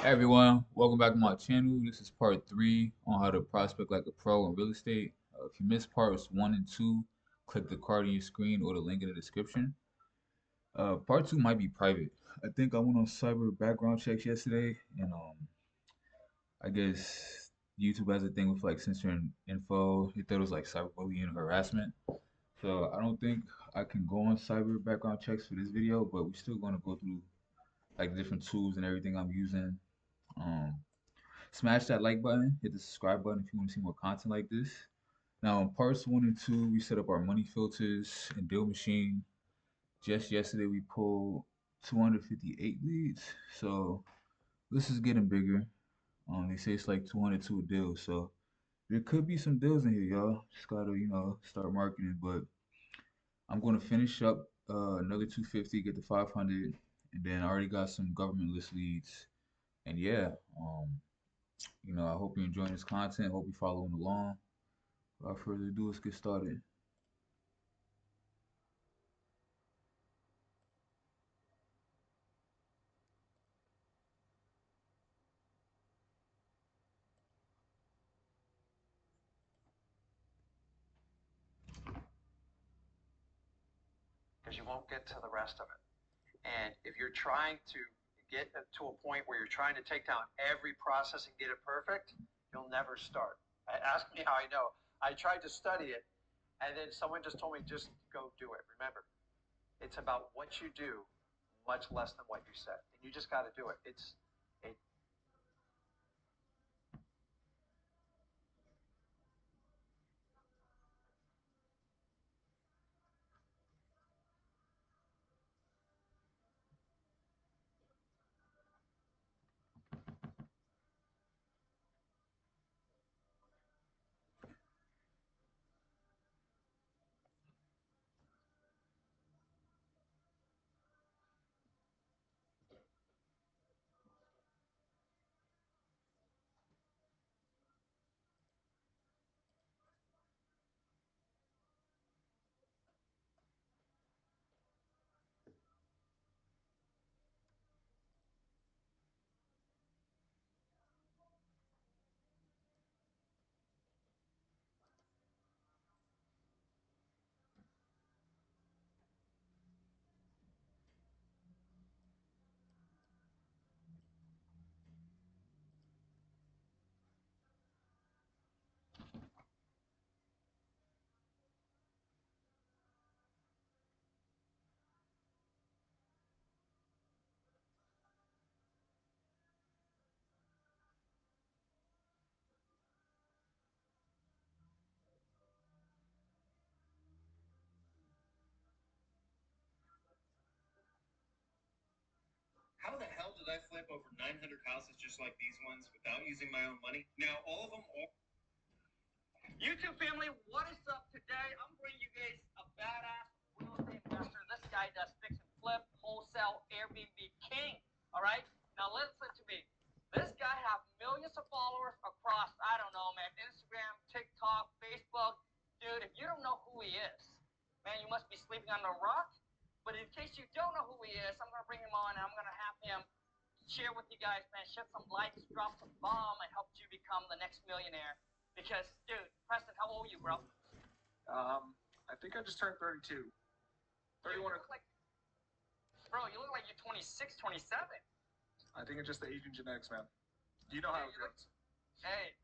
Hey everyone, welcome back to my channel. This is part three on how to prospect like a pro in real estate. If you missed parts one and two, click the card on your screen or the link in the description. Part two might be private. I think I went on cyber background checks yesterday, and I guess YouTube has a thing with like censoring info. He thought it was like cyberbullying and harassment. So I don't think I can go on cyber background checks for this video, but we're still going to go through like the different tools and everything I'm using. Um, Smash that like button, hit the subscribe button if you want to see more content like this. Now, in parts one and two, we set up our money filters and deal machine. Just yesterday, we pulled 258 leads. So this is getting bigger. They say it's like 202 deals. So there could be some deals in here, y'all. Just gotta, start marketing. But I'm going to finish up another 250, get to 500, and then I already got some government list leads. And yeah, I hope you're enjoying this content. Hope you're following along. Without further ado, let's get started. because you won't get to the rest of it. And if you're trying to get to a point where you're trying to take down every process and get it perfect, you'll never start. Ask me how I know. I tried to study it, and then someone just told me just go do it. Remember, it's about what you do, much less than what you say. And you just got to do it. It, How the hell did I flip over 900 houses just like these ones without using my own money? Now, all of them are. YouTube family, what is up today? I'm bringing you guys a badass real estate investor. This guy does fix and flip, wholesale, Airbnb king. All right? Now, listen to me. This guy has millions of followers across, I don't know, man, Instagram, TikTok, Facebook. Dude, if you don't know who he is, man, you must be sleeping on a rock. But in case you don't know who he is, I'm going to bring him on and I'm going to have him share with you guys, man, shed some lights, drop some bomb, and help you become the next millionaire. Because, dude, Preston, how old are you, bro? I think I just turned 32. 31. You look like you're 26, 27. I think it's just the Asian genetics, man. You know how it goes. Hey,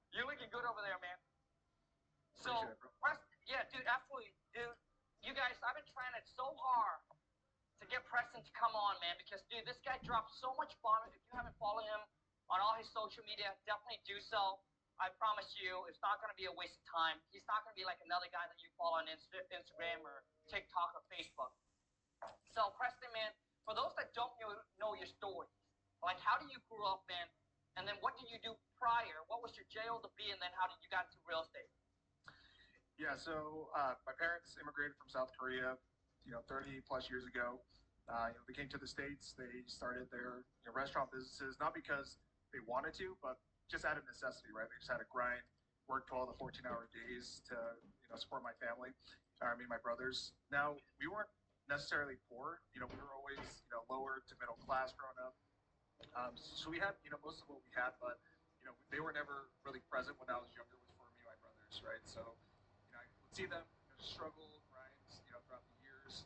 you're looking good over there, man. So, Appreciate it, bro. Preston, yeah, dude, absolutely. Dude, you guys, I've been trying it so hard to get Preston to come on, man, because, dude, this guy drops so much bomb. If you haven't followed him on all his social media, definitely do so. I promise you, it's not going to be a waste of time. He's not going to be like another guy that you follow on Instagram or TikTok or Facebook. So, Preston, man, for those that don't know your story, like how do you grew up, man, and then what did you do prior? What was your JO to B, and then how did you got into real estate? Yeah, so my parents immigrated from South Korea, 30 plus years ago. They came to the States. They started their restaurant businesses, not because they wanted to, but just out of necessity, right? They just had to grind, work 12 to 14-hour days to, support my family, me and my brothers. Now, we weren't necessarily poor. We were always, lower to middle class growing up. So we had, most of what we had, but they were never really present when I was younger with for me and my brothers, right? So, I would see them struggle, grind, throughout the years,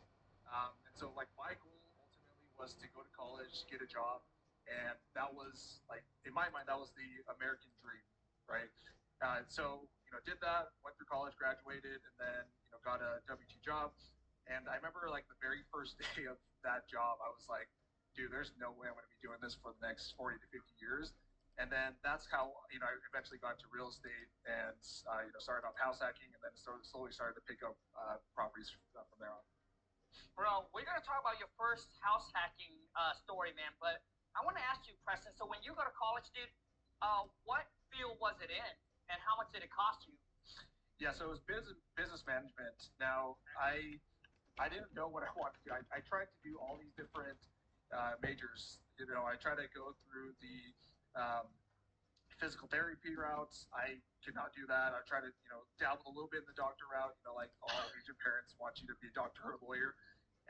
and so like my goal ultimately was to go to college, get a job, and that was like in my mind that was the American dream, right? So did that, went through college, graduated, and then got a W-2 job, and I remember like the very first day of that job, I was like, dude, there's no way I'm going to be doing this for the next 40 to 50 years. And then that's how I eventually got into real estate and started off house hacking, and then slowly started to pick up properties from there on. Bro, we're gonna talk about your first house hacking story, man. But I want to ask you, Preston. So when you go to college, dude, what field was it in, and how much did it cost you? Yeah, so it was business management. Now I didn't know what I wanted to do. I tried to do all these different majors. I tried to go through the um, physical therapy routes. I could not do that. I tried to, dabble a little bit in the doctor route. Like all Asian parents want you to be a doctor or a lawyer.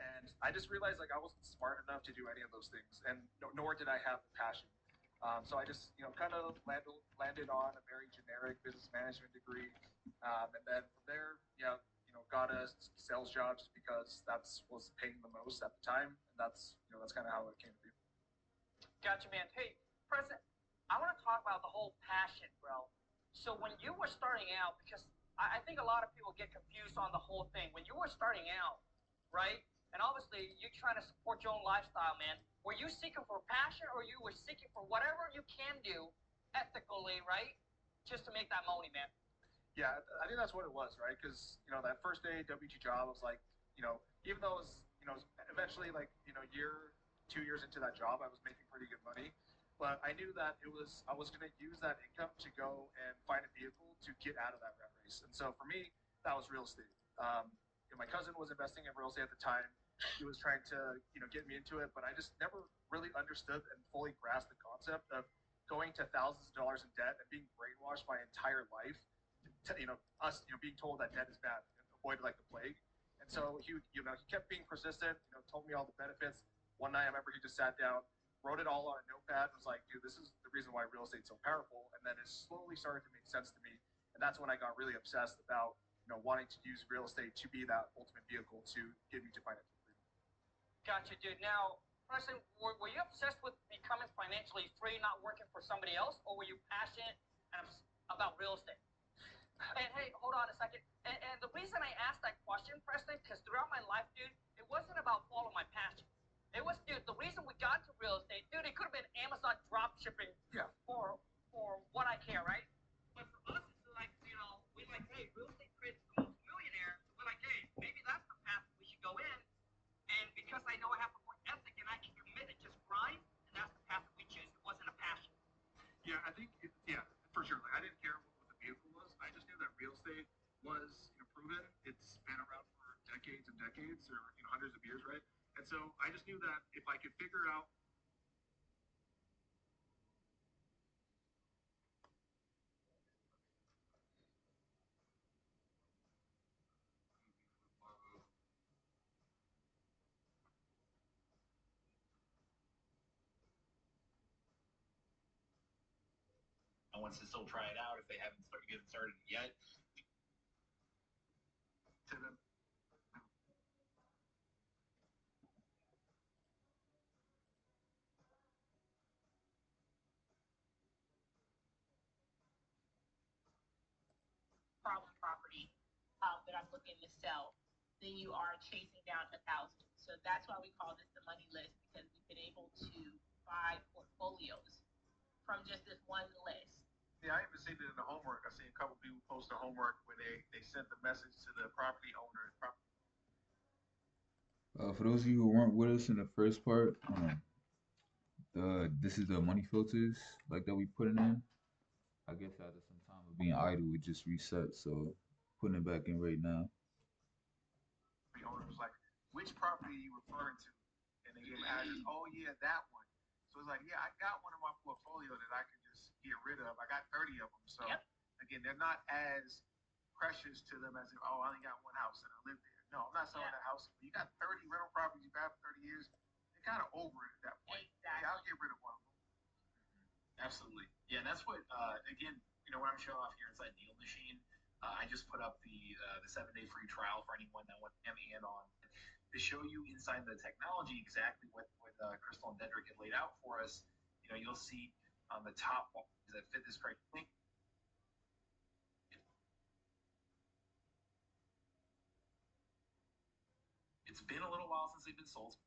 And I just realized like I wasn't smart enough to do any of those things, and nor did I have the passion. So I just, kind of landed on a very generic business management degree, and then from there, yeah, got a sales job just because that's was paying the most at the time, and that's kind of how it came to be. Gotcha, man. Hey, Preston, I want to talk about the whole passion, bro. So when you were starting out, because I think a lot of people get confused on the whole thing. When you were starting out, right? And obviously you're trying to support your own lifestyle, man. Were you seeking for passion, or you were seeking for whatever you can do ethically, right? Just to make that money, man. Yeah, I think that's what it was, right? Because that first day W2 job, I was like, even though it was, eventually like year 2 years into that job, I was making pretty good money, but I knew that I was going to use that income to go and find a vehicle to get out of that rat race. And so for me, that was real estate. My cousin was investing in real estate at the time. He was trying to get me into it, but I just never really understood and fully grasped the concept of going to thousands of dollars in debt and being brainwashed my entire life us being told that debt is bad and avoid it like the plague. And so he kept being persistent. Told me all the benefits. One night I remember he just sat down, wrote it all on a notepad, and was like, dude, this is the reason why real estate's so powerful. And then it slowly started to make sense to me, and that's when I got really obsessed about wanting to use real estate to be that ultimate vehicle to get me to financial freedom. Gotcha, dude. Now, Preston, were you obsessed with becoming financially free, not working for somebody else, or were you passionate about real estate? And hey, hold on a second. And the reason I asked that question, Preston, because throughout my life, dude, it wasn't about following my passion. It was, dude, the reason we got to real estate, dude, it could have been Amazon drop shipping. Yeah. For what I care, right? But for us, it's like, we're like, hey, real estate creates the most millionaire. So we're like, hey, maybe that's the path we should go in. And because I know I have the work ethic and I can commit and just grind, and that's the path that we choose. It wasn't a passion. Yeah, I think, yeah, for sure. Like, I didn't care what the vehicle was. I just knew that real estate was proven. It's been around for decades and decades, or hundreds of years, right? And so I just knew that if I could figure out wants to still try it out if they haven't get started yet. to them. Problem property that I'm looking to sell, then you are chasing down 1,000. So that's why we call this the money list, because we've been able to buy portfolios from just this one list. Yeah, I even seen it in the homework. I seen a couple people post the homework where they sent the message to the property owner. For those of you who weren't with us in the first part, this is the money filters like that we putting in. I guess after some time of being idle, it just reset. So putting it back in right now. The owner was like, "Which property are you referring to?" And they gave address. Oh yeah, that one. So it's like, yeah, I got one in my portfolio that I can just get rid of. I got 30 of them. So Yep. Again, they're not as precious to them as if, oh, I only got one house and I live there. No, I'm not selling that house. You got 30 rental properties you've had for 30 years. They're kind of over it at that point. Exactly. Yeah, I'll get rid of one of them. that's what again, when I'm showing off here inside Deal Machine, I just put up the 7-day free trial for anyone that wants to in on to show you inside the technology exactly what Crystal and Dedrick had laid out for us. You'll see on the top that fit this criteria. It's been a little while since they've been sold.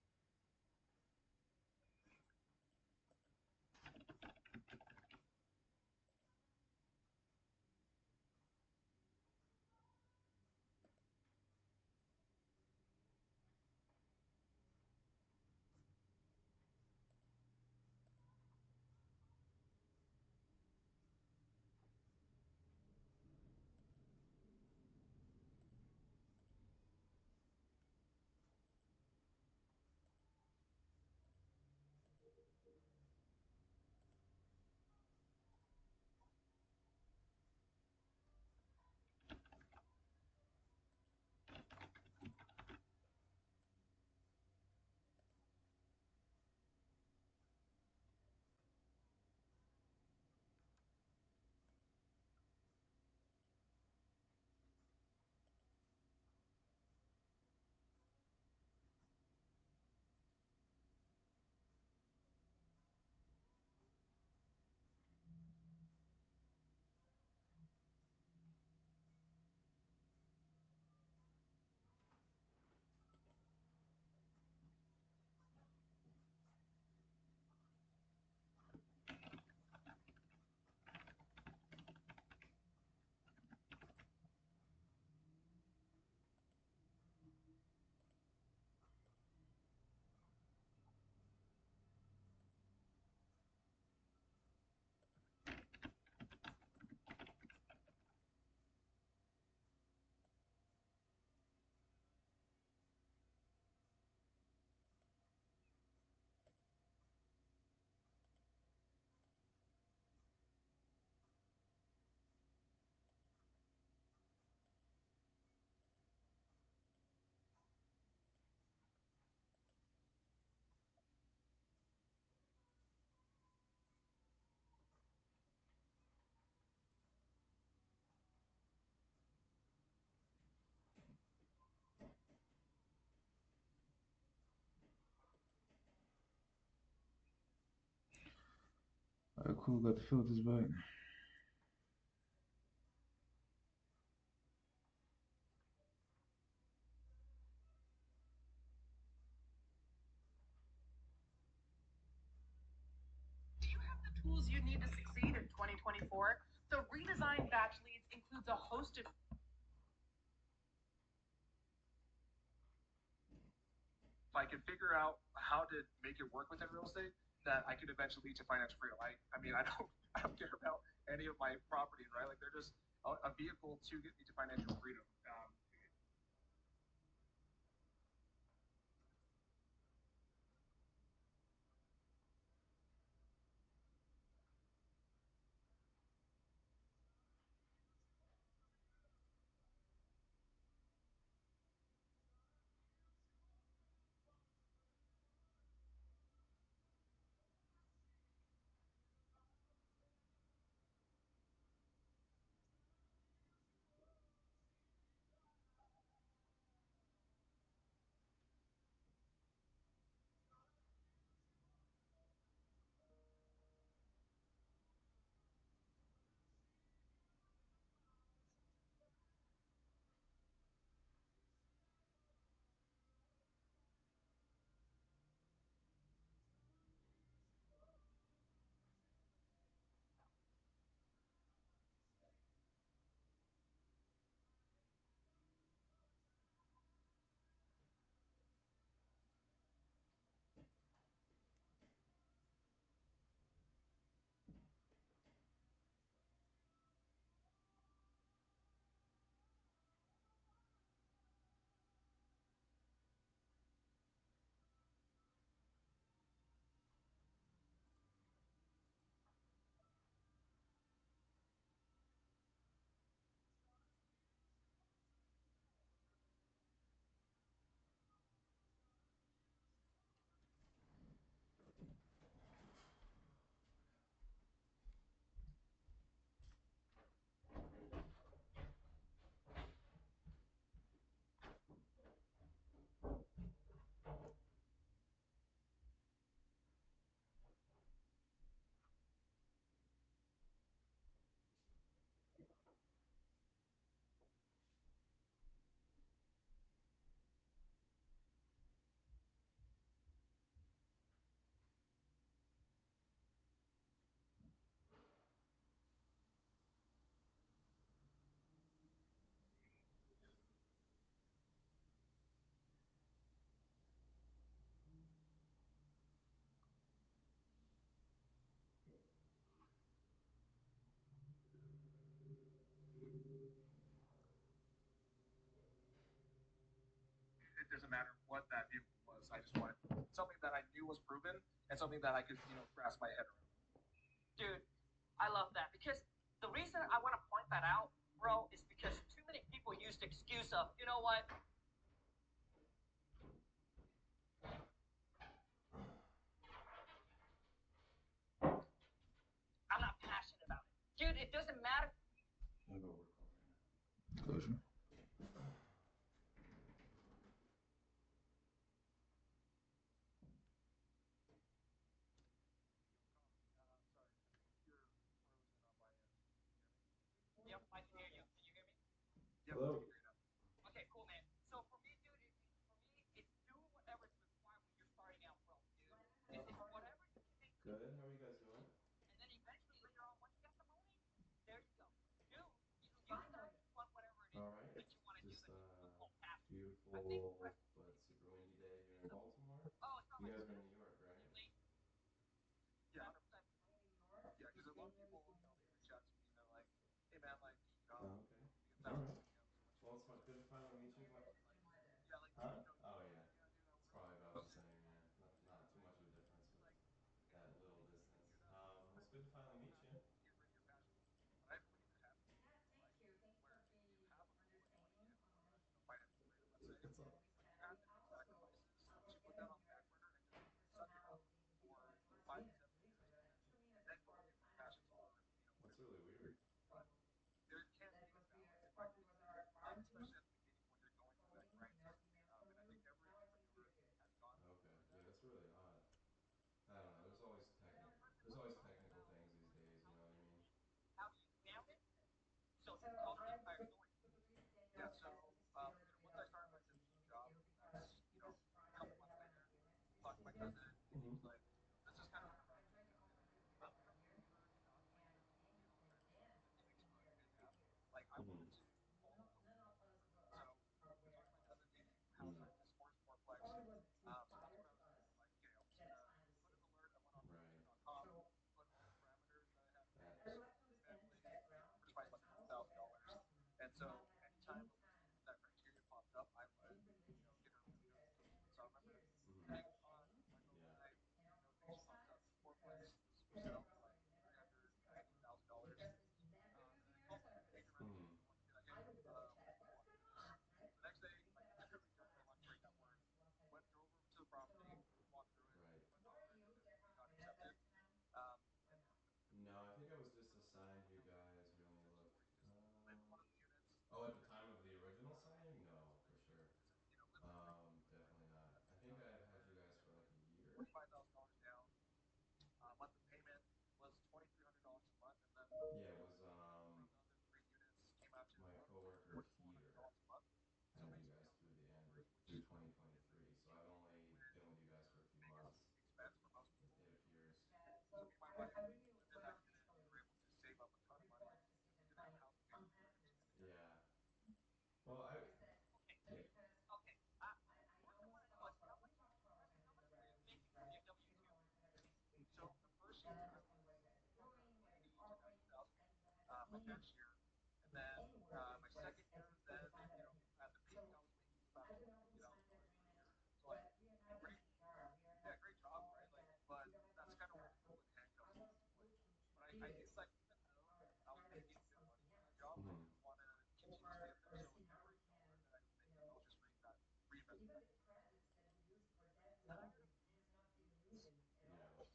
Alright, cool. Got the filters back. Do you have the tools you need to succeed in 2024? The redesigned Batch Leads includes a host of If I could figure out how to make it work within real estate, that I could eventually lead to financial freedom. I mean, I don't care about any of my properties, right? Like they're just a vehicle to get me to financial freedom. it doesn't matter what that vehicle was. I just wanted something that I knew was proven and something that I could, grasp my head around. Dude, I love that because the reason I want to point that out, bro, is because too many people use the excuse of, you know what? I'm not passionate about it. Dude, it doesn't matter. I'll go work off right now. Closure. Yep, I can hear you. Can you hear me? Hello. Okay, cool, man. So for me, dude, it's do whatever's required when you're starting out, bro, dude. It's whatever you can make. Good. How are you guys doing? And then eventually later on, once you got the money, there you go. You decide what whatever it is All right. that you want to do Just that you feel passionate. beautiful but super windy day here in Baltimore. Oh, it's not You like guys are in New York, right? late. Yeah. 100%. Yeah, because a lot of people, they reach out to me and they're like, hey man, like, Oh, okay. get All that, right. Well, it's fun. Good to finally meet you. yeah, like, Huh? dude, Oh yeah. yeah, dude, I It's was probably really about the same. Yeah. Not too much of a difference with that little distance. Well, it's good to finally meet you. get rid of your passion. But I have a pretty good habit, like, where you have a goal in mind and, financial freedom, let's say, It's all. but you have to make sacrifices to put that on the back burner and just suck it up for 5 to 7 years and then go get your passions on, That's whatever. really weird. But there can be a balance, in my opinion, especially at the beginning when you're going through that grind phase. And I think every entrepreneur has gone Okay. through Yeah, that. that's really odd. I don't know. There's always technical things these days. You know what I mean? How you found it? So tell the entire story. Yeah, so once I started my W2 job, that's a couple months later, talked to my cousin, and he was like, this is kind of what I'm about to do. And I'm never not like an expert in that. Like I wanted to follow the lead. So I talked to my cousin, hey, how can I do this more fourplex? So that's what I was doing. Like, okay, I was gonna put an alert. I went on Right. Realtor.com, put all the parameters that I had for That. this family, first price like $100,000. And so anytime that criteria popped up, I would, get early notification. So I remember tagging on my phone one Yeah. night, notification pops up, fourplex was for sale for like $390,000. And I called my agent right away. I'm like, hey, we want to do this. The next day, like literally during my lunch break at work, drove over to the property, walked through it, Right. went over it, and then we got accepted. And No, I think I was just assigned you guys. Here, let me look. live in one of the units. Oh, at the time of the original signing? No, for sure. Live in one of the Definitely not. I think I've had you guys for like a year. $45,000 down. Monthly payment was $2,300 a month, and then Yeah, it was for the other 3 units came out to my coworker Peter $4,400 a month. So had you basically, guys I was through the paying end for it, through which 2023. So I've only been with you guys for a few I guess months. is the expense for most people. It appears. So me and my wife lived in that unit. We were able to save up a ton of money. Didn't have housing payments we were able to spend. Yeah. Well, I. Okay. Yeah. Okay. One thing I want to know is how much were you making from your W-2? So the first year I was making 80 to 90,000, my first year, and then my second year, then at the peak I was making about $150,000 per year. So like great, yeah, great job, right? Like, but that's kind of where the golden handcuffs came into play. But I knew like even though I was making good money from that job, I didn't want to continue to stay there. So every dollar that I was making, I was just reinvesting back into it. And then I ended up being in units Yeah. usually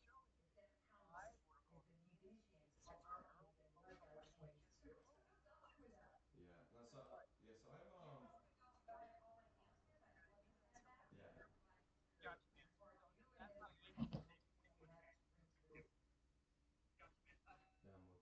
5 or 15 entrepreneurial units. Yeah. No, so yeah, so I've yeah. Gotcha, man. So that's how you make it. Gotcha, man. Yeah, I'm looking.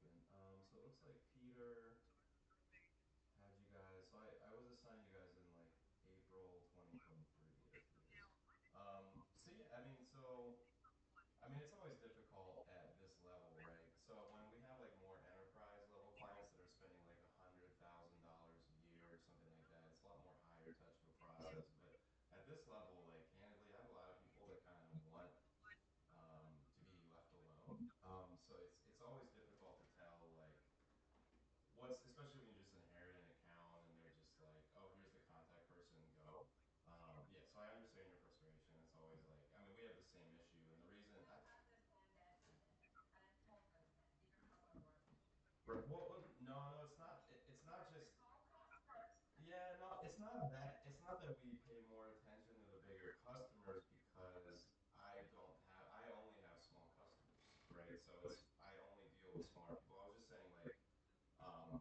so it's I only deal with smaller people. I was just saying like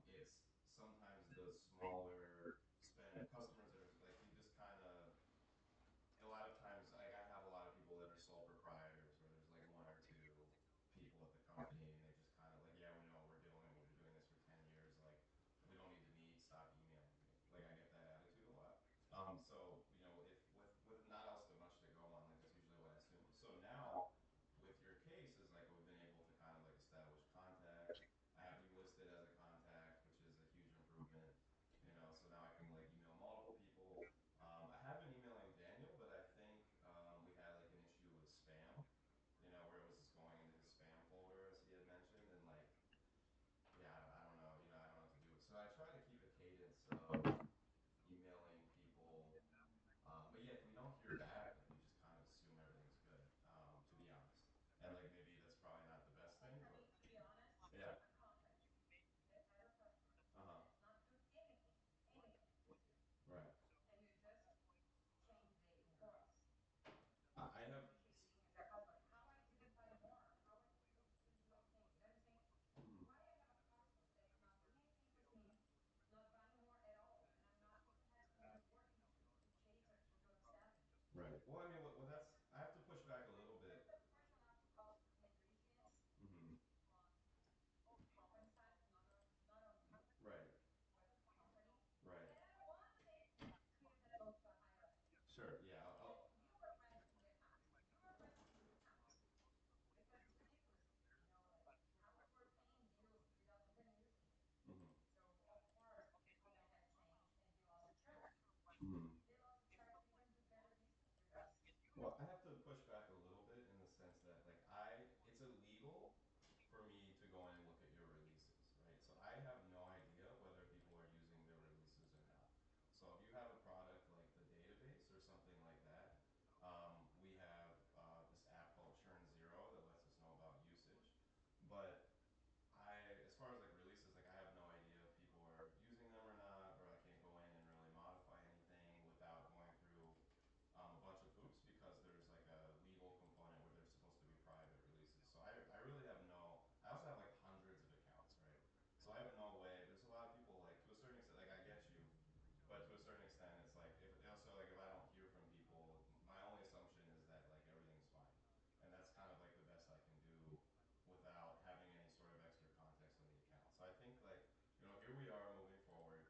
it's sometimes the smaller spend customers that are like you just kind of a lot of times I have a lot of people that are sole proprietors where there's like one or two people at the company and they just kind of like yeah we know what we're doing we've been doing this for 10 years like we don't need to meet stop emailing me like I get that attitude a lot so you know if with not else but much to go on like that's usually what I assume so now with your case is like we've been able to kind of like establish contact I have you listed as a contact which is a huge improvement you know so now I can like email multiple people I have been emailing Daniel, but I think we had like an issue with spam, you know, where it was just going into his spam folder as he had mentioned, and like, yeah, I don't know, you know, I don't know what to do. So I try to keep a cadence of emailing people, but yeah, if we don't hear back, like we just kind of assume everything's good, to be honest. And like maybe that's probably not the best thing, but To be honest, yeah, a contact that has a customer uh huh, that's not doing anything with you, right. and you just change the invoice. I have. Communicating as a customer. How I didn't buy more? How I didn't do anything? You understand? Mhm. Why I have a customer that's not doing anything with me, not buying more at all, and I'm not even working to chase or to do upselling. Right. Well, I mean, that's I have to push back a little bit. That's the personal negligence Hmm. on company side, not on you, Right. but on the company. Right. And I want to clear that up to a higher level. Sure. Yeah. That you are managing the account. You are managing the account. Because it's ridiculous to me, like how we were paying bills without even using it. Hmm. So of course the company has changed and they lost the trust. Hmm. They lost the trust to even do better business with us. Well, I have to push back a little bit in the sense that, like, it's illegal for me to go in and look at your releases, right? So I have no idea whether people are using their releases or not. So if you have a product like the database or something like that, we have this app called Churn Zero that lets us know about usage. But as far as like releases, like I have no idea if people are using them or not, or I can't go in and really modify anything without going through a bunch of hoops because there's like a legal component where they're supposed to be private releases. So I really have I also have like hundreds of accounts, right? So I have no way, there's a lot of people like, to a certain extent, like I get you, but to a certain extent, it's like, if also like if I don't hear from people, my only assumption is that like everything's fine. And that's kind of like the best I can do without having any sort of extra context on the account. So I think like, you know, here we are moving forward.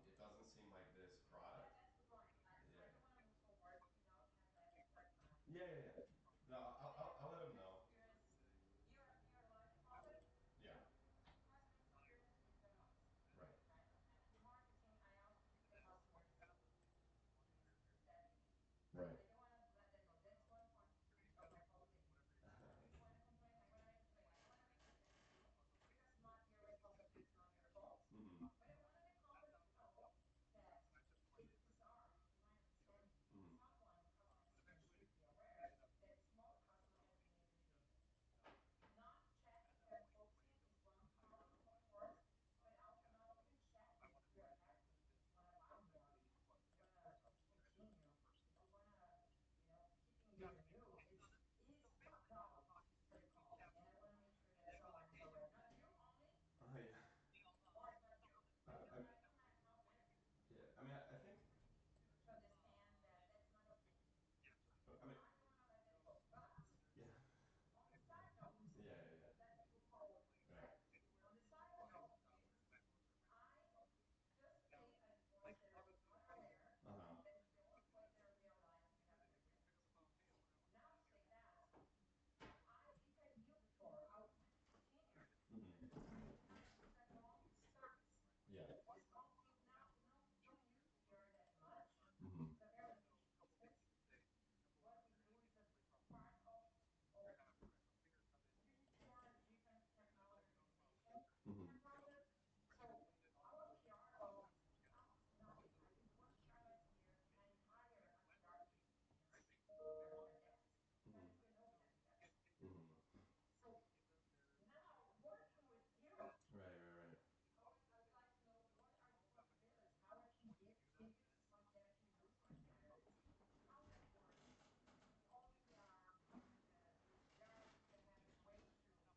It doesn't seem like this product. That's the point. I Yeah. don't want to move forward without have that extra time. Yeah, yeah, yeah. No, I'll let him Customer know. experience, you're like a company. Yeah. Customer experience is the must, Right. right? Marketing, I also give the customer this deputy. Right. I don't want to let them know. That's one point of my policy. If you want to complain, I'm going to complain. I don't want to make it against you because it's not your responsibility, it's not your fault. Mm-hmm. But I wanted the company to know that it's bizarre. You might understand me. Mm-hmm. Someone in customer experience should be aware that small customer has been negligible. Not checking and focusing is one problem, of course, but also not even checking if we are happy, if you want to buy more, if you want to continue, if you want to, keeping you renew, is a problem for the company. And I want to make sure that everyone is aware. Not you only, Oh yeah. of course, not you, I, but I, even my account manager yeah. I mean, I think. to understand that that's not okay. I mean. I don't want to let that go. But Yeah. on the side note, Yeah, yeah, let's move forward, yeah. Right. right? On the side note is I just paid an invoice that I was not aware. Uh huh. That is the only point that I realized we have a difference. Now say that if I knew before, I would continue. Mm-hmm. Now it's a non-stance. Yeah. This company now don't use PR that much. Mm-hmm. It's a very niche business. What we do is a part of using PR different technology organization in Mm-hmm. a project. So our PR alone is almost nothing. I use one PR last year and I hire a PR on my desk. You Mm-hmm. guys even know we have a desk. Mm-hmm. So now working with you, Right, right, right. I would like to know what are the possibilities, how I can give you some that I can use my candidates, how that works. If only they are judges that have the way to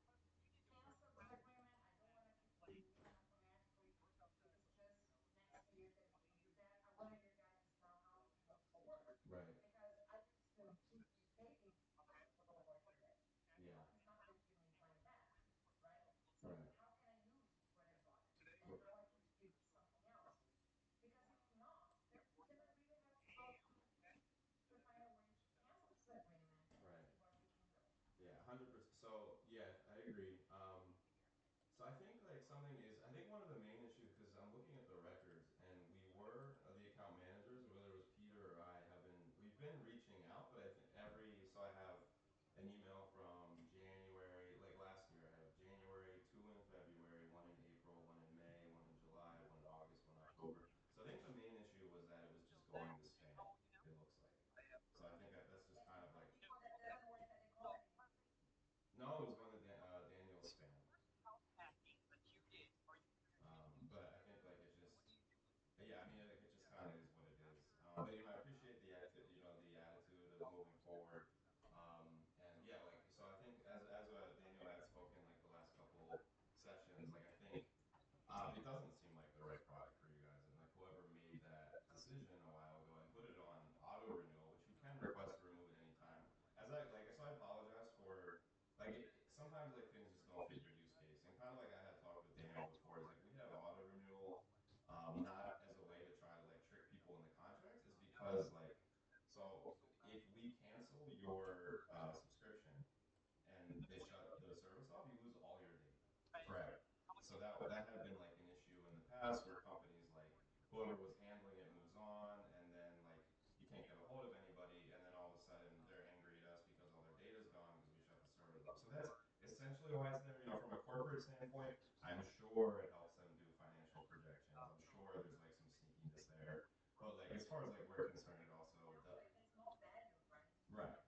past where companies like whoever was handling it moves on, and then like you can't get a hold of anybody, and then all of a sudden they're angry at us because all their data's gone because we shut the servers off. So that's essentially why it's there. You know, from a corporate standpoint, I'm sure it helps them do financial projections. I'm sure there's like some sneakiness there. But like as far as like we're concerned, it also the right.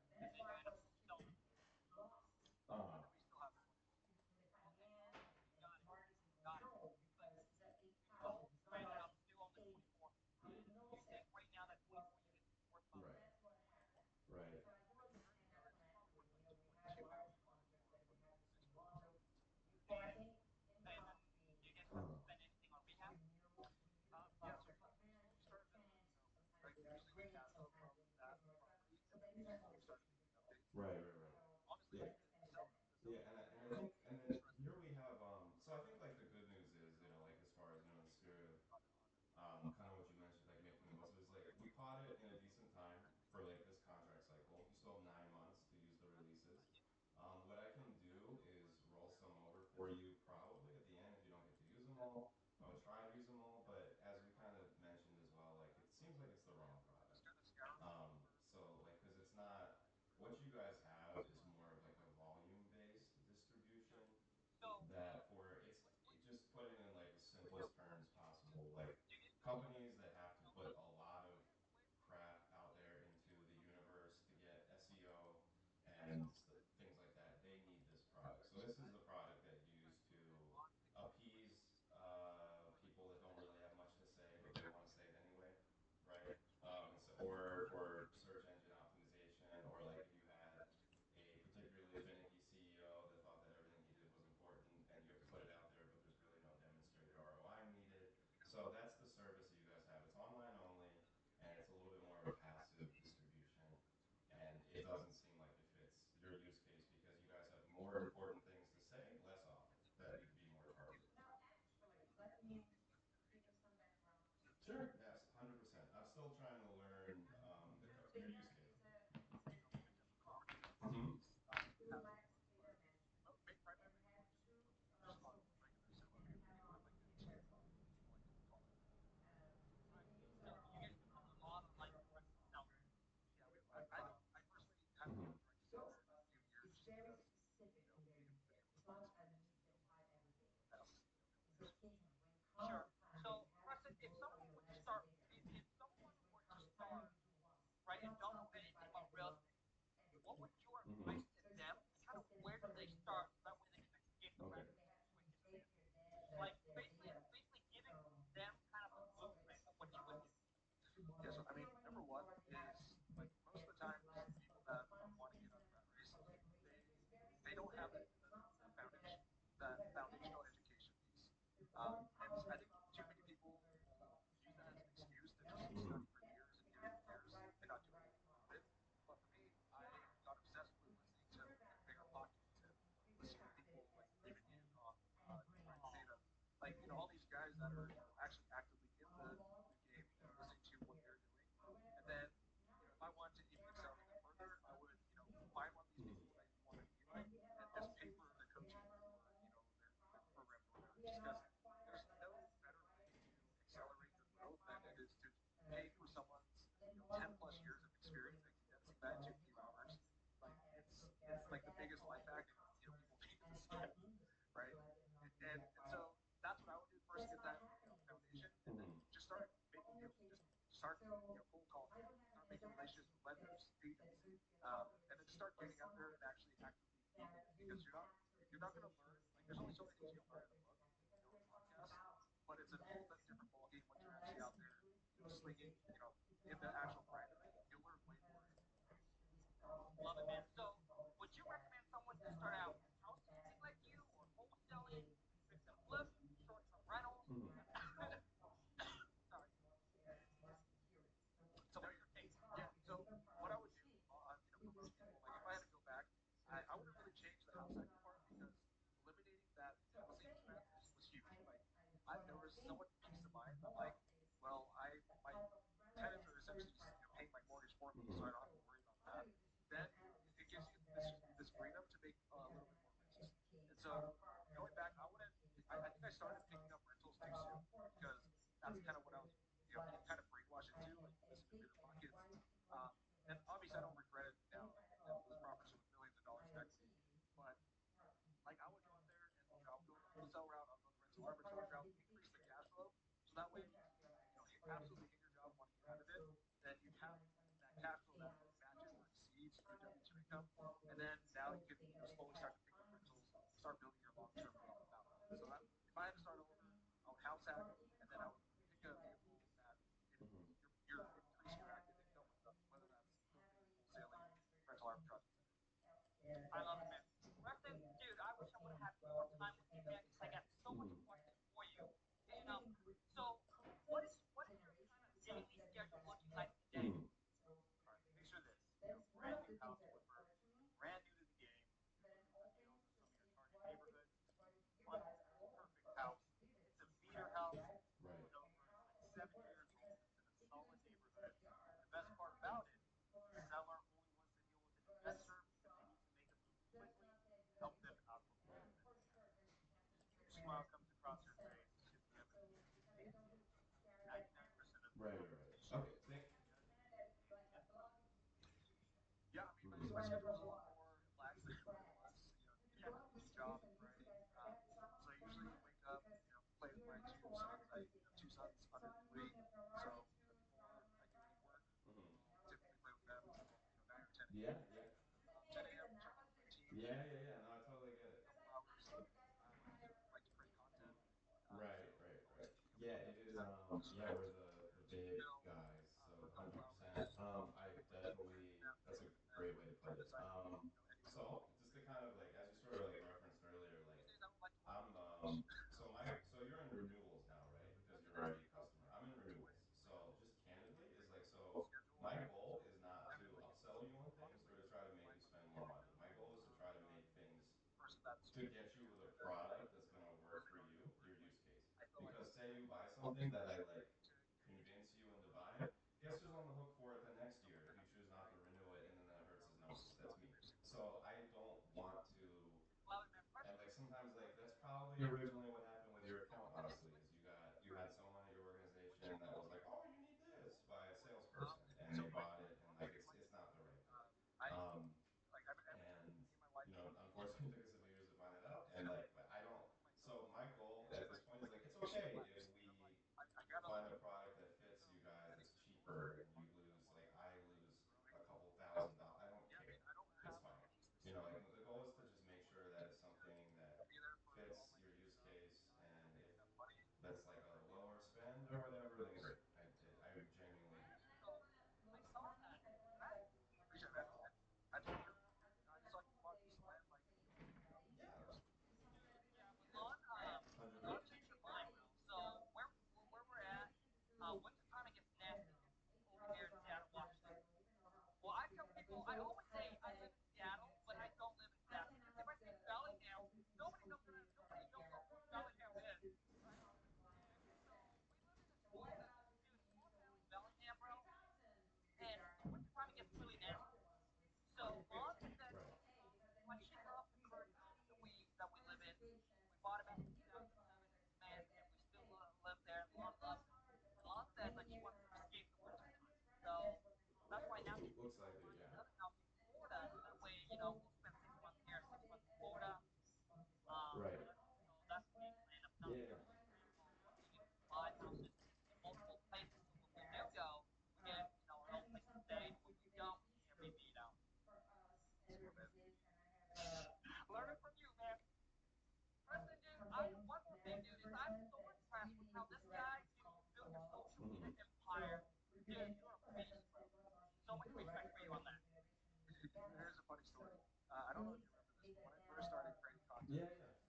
Uh-huh. Right. Right. Uh-huh. Yeah, so we started, like usually we cash flow from that property, and then we started making updates. Right, right, right. Honestly, Yeah. the Yeah, selling and I itself think, and is then stressful. here we have, so I think like the good news is, you know, like as far as, you know, in the spirit of, kind of what you mentioned, like making the most of it, is like we caught it in a decent time for like this contract cycle. You still have 9 months to use the releases. What I can do is roll some over for you probably at the end if you don't get to use them all. I would try and use them all, but as we kind of mentioned as well, like it seems like it's the wrong product. Just kind of scour the web for So like, cause it's not, what you guys have is more of like a volume-based distribution that for, it just put it in like the simplest terms possible. Like companies that have to put a lot of crap out there into the universe to get SEO and things like that, they need this product. So this is the product that you use to appease people that don't really have much to say, but they want to say it anyway, right? Or for search engine optimization, or like if you had a particularly finicky CEO that thought that everything he did was important, and you have to put it out there, but there's really no demonstrated ROI needed. So that's the service that you guys have. It's online only, and it's a little bit more of a passive distribution, and it doesn't seem like it fits your use case because you guys have more important things to say less often that need to be more targeted. Sure. Yes, 100%. I'm still trying to learn your use case. Mm-hmm. make private domain just on regular SEO. We don't have like a team of people like cold calling. Yeah, I personally haven't Mm-hmm. done direct sales in a few years just because, we haven't been able to find some people, in the past, couple years. Sure. So, Preston, if someone were to start, right, and don't know anything about real estate, what would your Mm-hmm. advice to them? Kind of where do they start? So that way they can get the Okay. revenue as quick as they can. Like basically giving them kind of a blueprint of what you would do. Yeah, so I mean, number one is like most of the times people that want to get on the rat race, they don't have the foundation, that foundational education piece. And I think too many people will use that as an excuse to just Mm-hmm. study for years and years and years and not do anything about it. But for me, I got obsessed with listening to bigger podcasts and listening to people like David Hancock, Ryan Zeta, like all these guys that are actually actively in the game, listening to what they're doing. And then if I want to even accelerate that further, I would find one of these Mm-hmm. people that you want to be like and just pay for their coaching or their programs or whatever. Just because there's no better way to accelerate your growth than it is to pay for someone's 10 plus years of experience and condensing that into a few hours. Like it's like the biggest life hack, and people think it's a scam, right? And so that's what I would do first, get that foundation, and then Mm-hmm. just start making deals. Just start cold calling, start making relationships with lenders, agents, and then start getting out there and actually actively being in it, because you're not going to learn, like there's only so many things you can learn in a book or a podcast, but it's a whole different ballgame when you're actually out there slinging in the actual grind of it. You'll learn way more. Love it, man. So, would you recommend someone to start out house flipping like you, or wholesaling, fix and flip, short-term rentals? Mm-hmm. Sorry. So, No, what's your take? yeah. So what I would do, for most people, like if I had to go back, I wouldn't really change the house hacking part, because eliminating that housing expense was huge. Like there was so much peace of mind. I'm like, well, my tenants are essentially that's kind of what I was, getting kind of brainwashed into, like listen to bigger pockets. Um, and obviously, I don't regret it now. Those properties with millions of dollars in equity, but like I would go out there and I'll go the wholesale route, I'll go the rental arbitrage route, increase the cash flow, so that way absolutely hate your job, want to get out of it, then you have that cash flow that matches or exceeds your W-2 income, and then now you can slowly start to pick up rentals, start building your long-term wealth out. So if I had to start over, I would house hack, and then I would pick a vehicle that Mm-hmm. you're increasing your active income with them, whether that's flipping, wholesaling, rental arbitrage, etc. I love it, man. Preston, dude, I wish I would have had more time with you, man, because I got so much questions for you. And so what is your kind of daily schedule looking like today? Mm-hmm. All right, picture this, brand new house flipper, brand new to the game, some of your target neighborhoods, perfect house. It's a beater house, Right. it's like 7 years old, it's in a solid neighborhood. The best part about it, the seller only wants to deal with an investor because they need to make a move quickly, help them out of a Right. huge smile comes across your face, because we have a 99% of the Right. Okay. Yeah, I mean, my, Mm-hmm. my schedule is a lot more relaxed than what it was. Day job and grinding. So I usually wake up, play with my two sons. I two sons under 3. So before I do any work, Mm-hmm. typically play with them until 9 or 10 Yeah. a.m. Yeah. 10 a.m. check in with my team. Yeah. No, I totally get it. A couple hours. Like to create content. Right. So Yeah, it is. Yeah, we're the big guys, so 100%. I definitely. That's a great way to put it. So just to kind of like, as you sort of like referenced earlier, like so you're in renewals now, right? Because you're already a customer. I'm in renewals. So just candidly is like, so my goal is not to upsell you on things or to try to make you spend more money. My goal is to try to make things to get you with a product that's going to work for you, your use case. Because say you buy something that I like convince you into buying, guess who's on the hook for it the next year if you choose not to renew it and then that hurts his numbers? That's me. So I don't want to, and like sometimes like that's probably originally what happened with your account, honestly, is you had someone at your organization that was like, oh, you need this by a salesperson, and they bought it, and like it's not the right fit. And unfortunately, it took us a few years to find that out. And like, but I don't. So my goal at this point is like, it's okay if we find a product that fits you guys that's cheaper, and you lose like I lose a couple $1,000. I don't care. It's fine. Like the goal is to just make sure that it's something that fits your use case, and if that's like a lower spend or whatever, then great. I genuinely do. I saw that. Right? Appreciate that. I told you. I saw you bought some land like Yeah. Yeah, Milan changed your mind, bro. So where we're at, winter kind of gets nasty over here in Seattle, Washington. Well, I tell people, I always say I live in Seattle, but I don't live in Seattle. Because if I say Bellingham, nobody knows what Bellingham is, right? And so we live in this small town in Bellingham, bro. And the winter time it gets really nasty. So Mom said, Right. when she loved the current house that we live in, we bought it back in 2007, man, and we still live there. And Mom loves it. And Mom said like she wants to escape the winter time. So that's why now she's Looks thinking like about it, buying yeah. another house in Florida. That way, we'll spend 6 months here, 6 months in Florida. Right. So that's the game plan. I'm telling Yeah. you, looking to buy houses in multiple places. So when we do go, we get an old place to stay. And when we don't, we Airbnb it out. Learning from you, man. Preston, dude, one more thing, dude, is I'm so impressed with how this guy, built your social media empire. Dude, you're a beast, bro. So much respect for you on that. Here's a funny story. I don't know if you remember this, but when I first started creating content Yeah. back in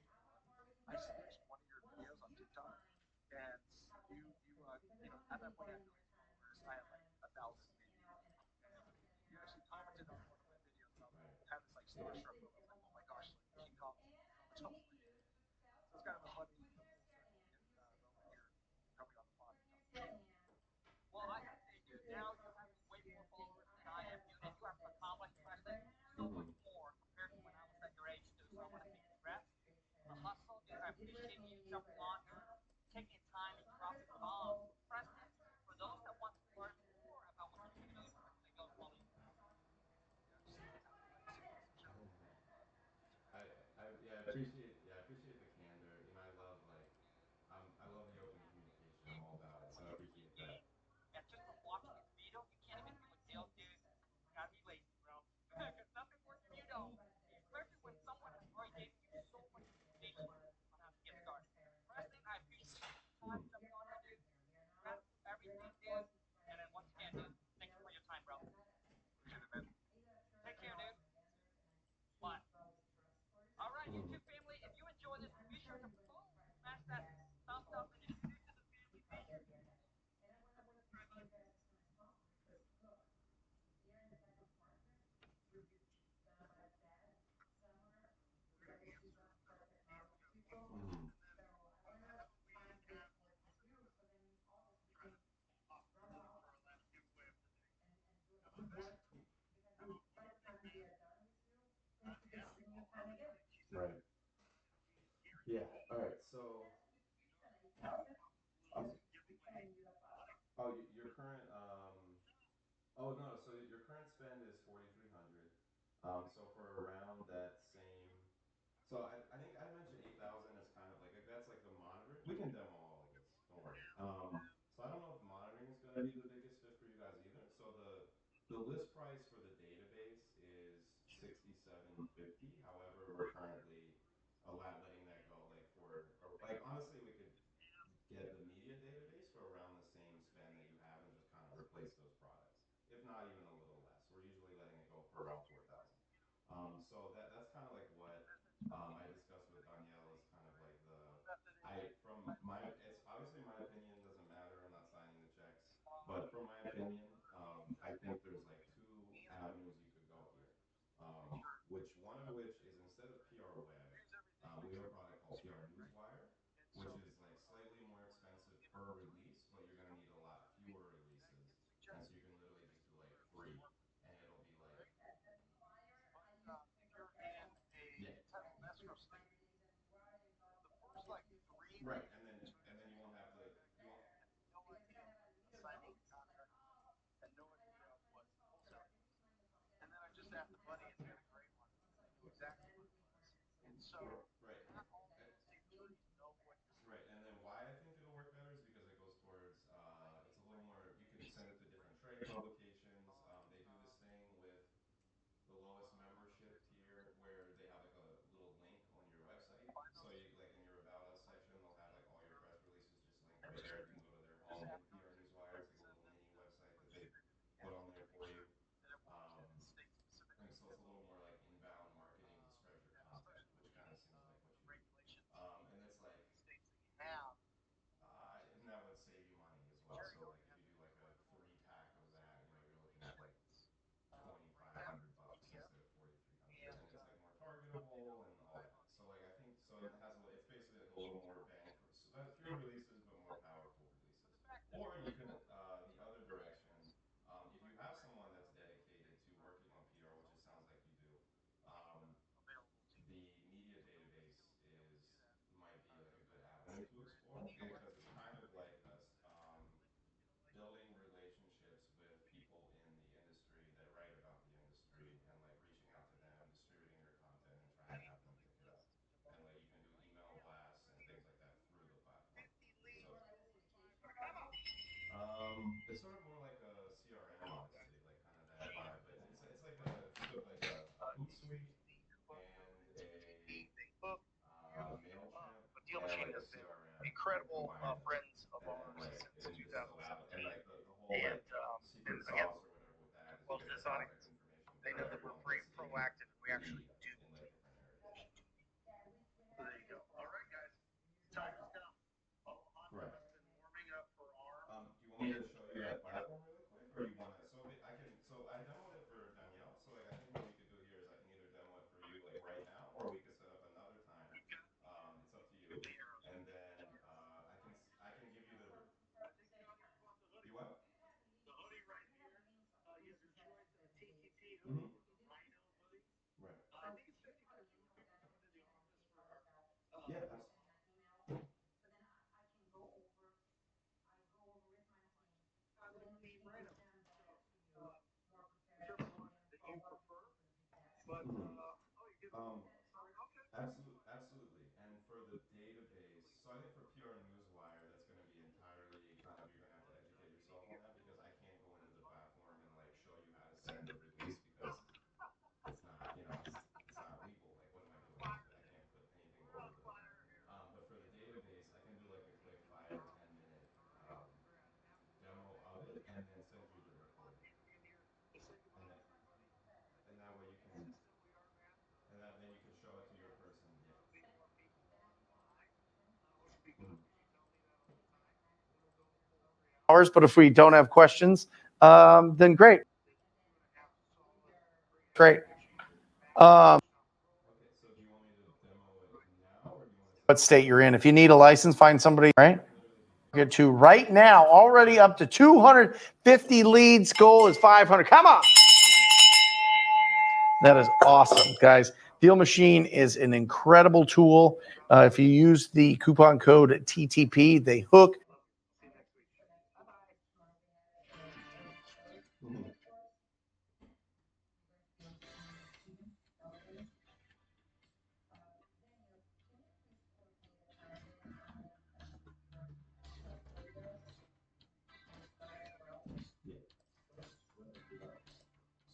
2021, I searched one of your videos on TikTok, and at that point I had millions of followers. I had like 1,000 maybe. And you actually commented on one of my videos, and I was had this like starstruck moment. I was like, oh my gosh, like he commented so much on my video. So it's kind of a funny full circle moment here coming on the pod. Well, I can say, dude, now you have way more followers than I am, dude, and you have accomplished, Preston, so much more compared to when I was at your age, dude. So I want to say congrats. The hustle, dude, I appreciate you jumping on, taking time and dropping Yeah. All right. So, um, oh, your current oh no, so your current spend is 4,300. So for around that same, so I think I mentioned 8,000 as kind of like that's like the monitoring. We can demo all of this. Don't worry. So I don't know if monitoring is going to be the biggest fit for you guys either. So the list price for the database is 67.50. However, we're currently letting that go like like honestly we could get the media database for around the same spend that you have and just kind of replace those products, if not even a little less. We're usually letting it go for around 4,000. So that's kind of like what I discussed with Danielle is kind of like from my, it's obviously my opinion doesn't matter. I'm not signing the checks, but from my opinion, I think there's like two avenues you could go here. One of which is instead of PR Web, we have a product called PR Newswire, which is like slightly more expensive per release, but you're gonna need a lot fewer releases, and so you can literally just do like 3, and it'll be like yeah, right, and then you won't have the you won't right. Right, and then why I think it'll work better is because it goes towards it's a little more. You can send it to different trade publications. They do this thing with the lowest membership tier where they have like a little link on your website. So you like in your About Us section, they'll have like all your press releases just linked right there. You can go to their home in PR Newswire. It's like a little mini website that they put on there for you. Um, and so it's a little more like inbound marketing to spread your content, which kind of seems like what you need. And it's like and that would save you money as well. So like if you do like a 3-pack of that, you're looking at like $2,500 instead of 4,300, and it's like more targetable and all that. So like I think so it has it's basically like a little more bang for fewer releases but more powerful releases. Or you can the other direction, if you have someone that's dedicated to working on PR, which it sounds like you do, the media database might be like a good avenue to explore because it's kind of like building relationships with people in the industry that write about the industry and like reaching out to them, distributing your content and trying to have them pick it up. And like you can do email blasts and things like that through the platform. So it's sort of more like a CRM, honestly, like kind of that vibe. But it's like think of like a Hootsuite and a Mailchimp and like a CRM combined, and then like and just allow and like the whole like secret sauce or whatever with that is you get contact information for everyone that's in media in like different areas. Right. Do you want me to show you that platform really quick, or you want to? So I can. So I demoed it for Danielle. So like I think what we could do here is I can either demo it for you like right now, or we could set up another time. It's up to you. And then I can give you the. You what? Mm-hmm. Right. Yeah. Mhm. Absolutely. And for the database, so I think for PR Newswire, that's going to be entirely kind of you're going to have to educate yourself on that because I can't go into the platform and like show you how to send a release because it's not, it's not legal. Like, what am I doing? I can't put anything over the. But for the database, I can do like a quick 5 or 10 minute demo of it and then send you the recording. And then, and that way you can, and then you can show it to your person. Yeah. Mhm. Hours, but if we don't have questions, then great. Great. Okay, so do you want me to demo it now, or do you want to What set state you're in? If you need a license, find somebody, right? literally be Get to right now, already up to 250 leads. Goal is 500. Come on. That is awesome, guys. Deal Machine is an incredible tool. If you use the coupon code TTP, they hook.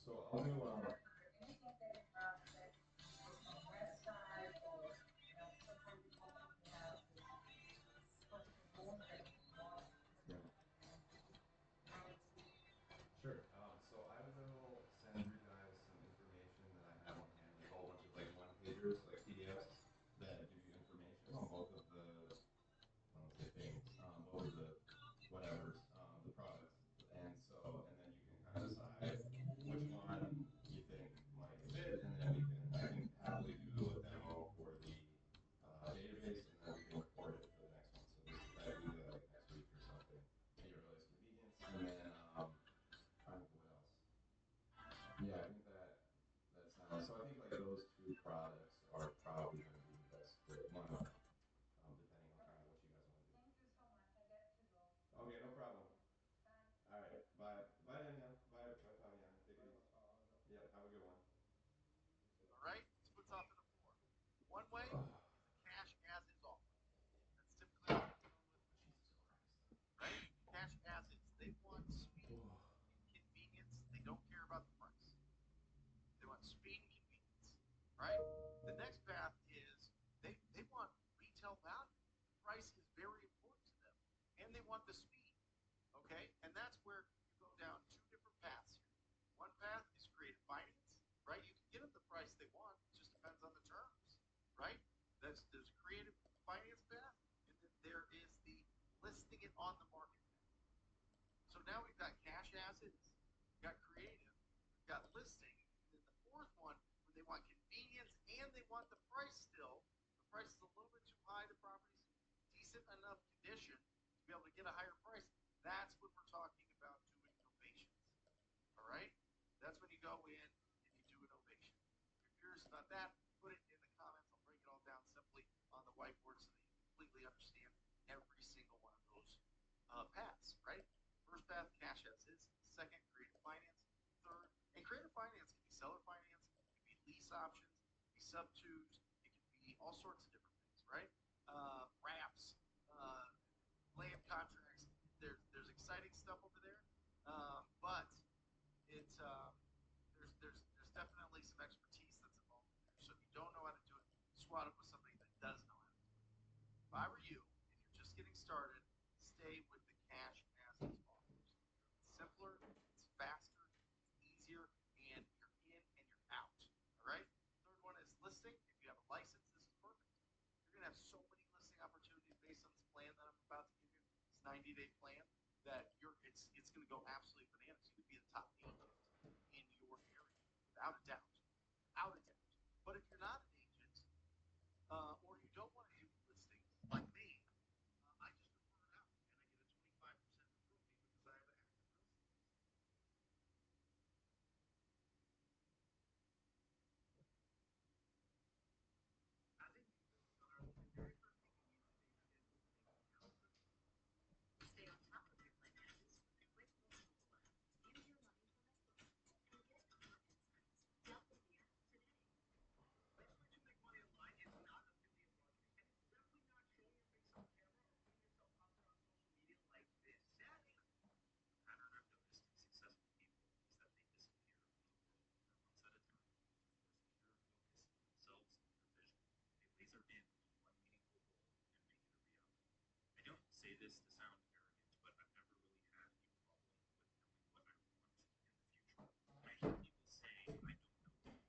So I'll do Sure. So I will send you guys some information that I have on hand, like a whole bunch of like one pagers, like PDFs that give you information on both of the, I don't want to say things, both of the whatevers, the products, and then you can kind of decide which one you think might fit, and then I can happily do a demo for the database, and then we can record it for the next one. So just try to do that like next week or something at your earliest convenience, and then trying to think what else. Yeah, I think that sounds. So I think like those two products are probably going to be the best fit. One of them, depending on kind of what you guys want to do. Thank you so much. I get to go. Okay, no problem. All right, bye, bye, Danielle. Bye, bye, Fabiana. Take it easy. Yep, have a good one. All right, splits off into four. One way is a cash as is offer. That's typically what we're dealing with machines, right? Cash as is. They want speed and convenience. They don't care about the price. They want speed and convenience, right? The next path is they want retail value. Price is very important to them, and they want the speed. Okay, and that's where you go down two different paths here. One path is creative finance, right? You can get them the price they want, it just depends on the terms, right? There's a creative finance path, and then there is the listing it on the market path. So now we've got cash as is, we've got creative, we've got listing, and then the fourth one, when they want convenience and they want the price still, the price is a little bit too high, the property's in decent enough condition to be able to get a higher price. That's when we're talking about doing novations. All right? That's when you go in and you do an ovation. If you're curious about that, put it in the comments. I'll break it all down simply on the whiteboard so that you completely understand every single one of those paths, right? First path, cash as is. Second, creative finance. Third, and creative finance can be seller finance, it can be lease options, it can be sub-twos, it can be all sorts of different things, right? Wraps, land contracts. There's exciting stuff over there, but it's there's definitely some expertise that's involved in there. So if you don't know how to do it, squat up with somebody that does know how to do it. If I were you, and you're just getting started, stay with the cash as is offers. It's simpler, it's faster, it's easier, and you're in and you're out. All right. Third one is listing. If you have a license, this is perfect. You're gonna have so many listing opportunities based on this plan that I'm about to give you. This 90-day plan that it's going to go absolutely bananas. You could be the top agent in your area, without a doubt, without a doubt. But if you're not an agent, or you don't want to do listings like me, I just refer it out and I get a 25% referral fee because I have an active real estate business. I think the very first thing you need to do is stay on top of your finances and quit multiple labs. Use your money for next and get more insights. Download the app today. Best way to make money online is not affiliate marketing, and it's definitely not showing your face on camera or putting yourself out there on social media like this. Sadly, the pattern I've noticed in successful people is that they disappear from the world for months at a time because they're pure focus on themselves and their vision. They laser in on one meaningful goal and make it a reality. I don't say this to sound arrogant, but I've never really had a problem with knowing what I want in the future. I hear people say, I don't know what I want.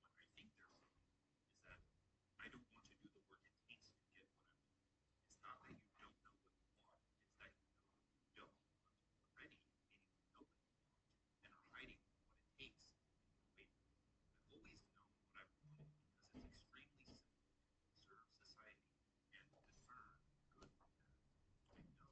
What I think they're saying is that I don't want to do the work it takes to get what I want. It's not that you don't know what you want, it's that you know what you don't want already, meaning you know what you want and are hiding what it takes and you're waiting. I've always known what I've wanted because it's extremely simple to observe society and discern good from bad. I know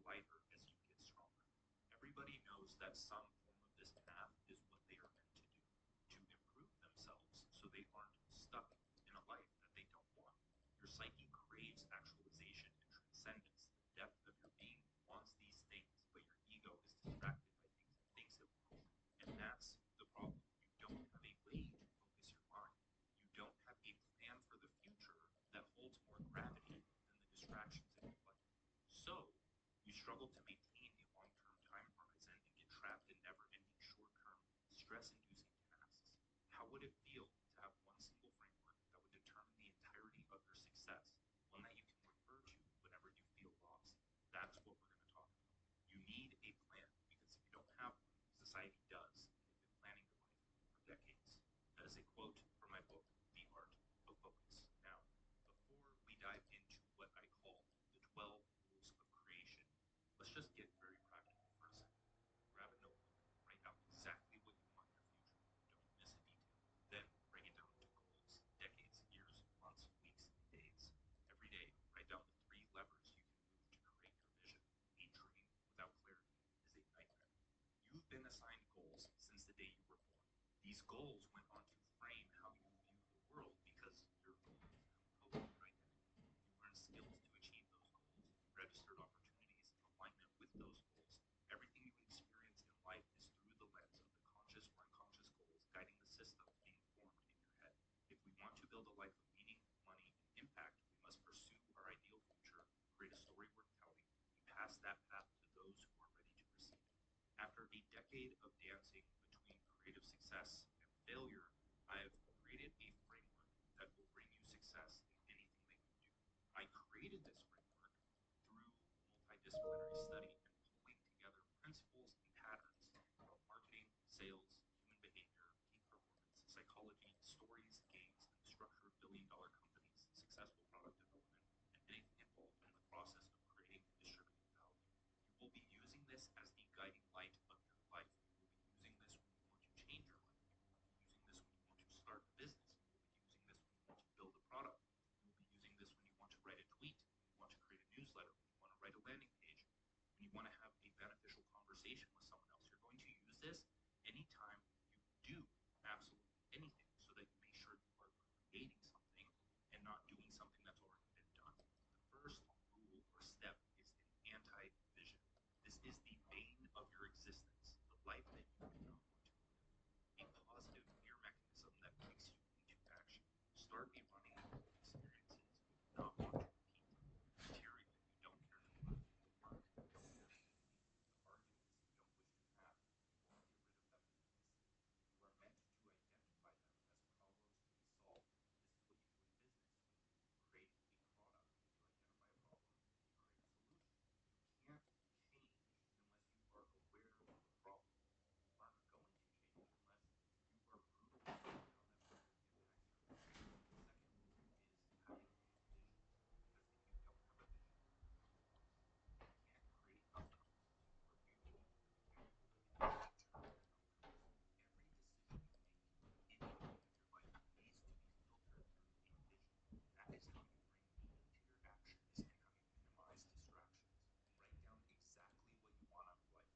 lighter as you get stronger. Everybody knows that some form of this path is what they are meant to do, to improve themselves so they aren't stuck in a life that they don't want. Your psyche craves actualization and transcendence. The depth of your being wants these things, but your ego is distracted by things it thinks it wants. And that's the problem. You don't have a way to focus your mind. You don't have a plan for the future that holds more gravity than the distractions in your life. So, you struggle to maintain a long-term time horizon and get trapped in never-ending short-term stress-inducing tasks. How would it feel to have one single framework that would determine the entirety of your success, one that you can refer to whenever you feel lost? That's what we're going to talk about. You need a plan, because if you don't have one, society does, and they've been planning your life for decades. That is a quote from my book, The Art of Focus. Now, before we dive into what I call the 12 rules of creation, let's just get very practical for a second. Grab a notebook, write out exactly what you want in your future. Don't miss a detail. Then break it down into goals, decades, years, months, weeks, and days. Every day, write down the 3 levers you can move to create your vision. A dream without clarity is a nightmare. You've been assigned goals since the day you were born. These goals went on to frame how you view the world because your goals encode your identity. You learn skills to achieve those goals, registered opportunities in alignment with those goals. Everything you experience in life is through the lens of the conscious or unconscious goals guiding the systems being formed in your head. If we want to build a life of meaning, money, and impact, we must pursue our ideal future, create a story worth telling, and pass that path to those who are ready to receive it. After a decade of dancing between creative success and failure, I have created a framework that will bring you success in anything that you do. I created this framework through multidisciplinary study and pulling together principles and patterns from marketing, sales, human behavior, peak performance, psychology, stories, games, and the structure of billion-dollar companies, successful product development, and anything involved in the process of creating and distributing value. You will be using this as the guiding light of your life. You will be using this when you want to change your life. You will be using this when you want to start a business. You will be using this when you want to build a product. You will be using this when you want to write a tweet, when you want to create a newsletter, when you want to write a landing page, when you want to have a beneficial conversation with someone else. You're going to use this anytime you do absolutely anything so that you make sure you are creating something and not doing something that's already been done. The first rule or step is an anti-vision. This is the bane of your existence, the life that you do not want to live. A positive fear mechanism that kicks you into action. Start a running list of experiences you do not want to repeat, material you don't care to learn, work you don't care to complete, arguments you don't wish to have. You won't get rid of them in an instant. You are meant to identify them as problems to be solved. This is what you do in business when you create a product. You identify a problem, you create a solution. You can't change unless you are aware of the problem. You aren't going to change unless you are brutally clear on that problem impacts your life. The second rule is having a vision, because if you don't have a vision, you will be lost. You can't create outcomes. You are unique. You will live in your future and outcomes. Every decision you make in any area of your life needs to be filtered through a vision. That is how you bring meaning to your actions and how you minimize distractions. Write down exactly what you want out of life.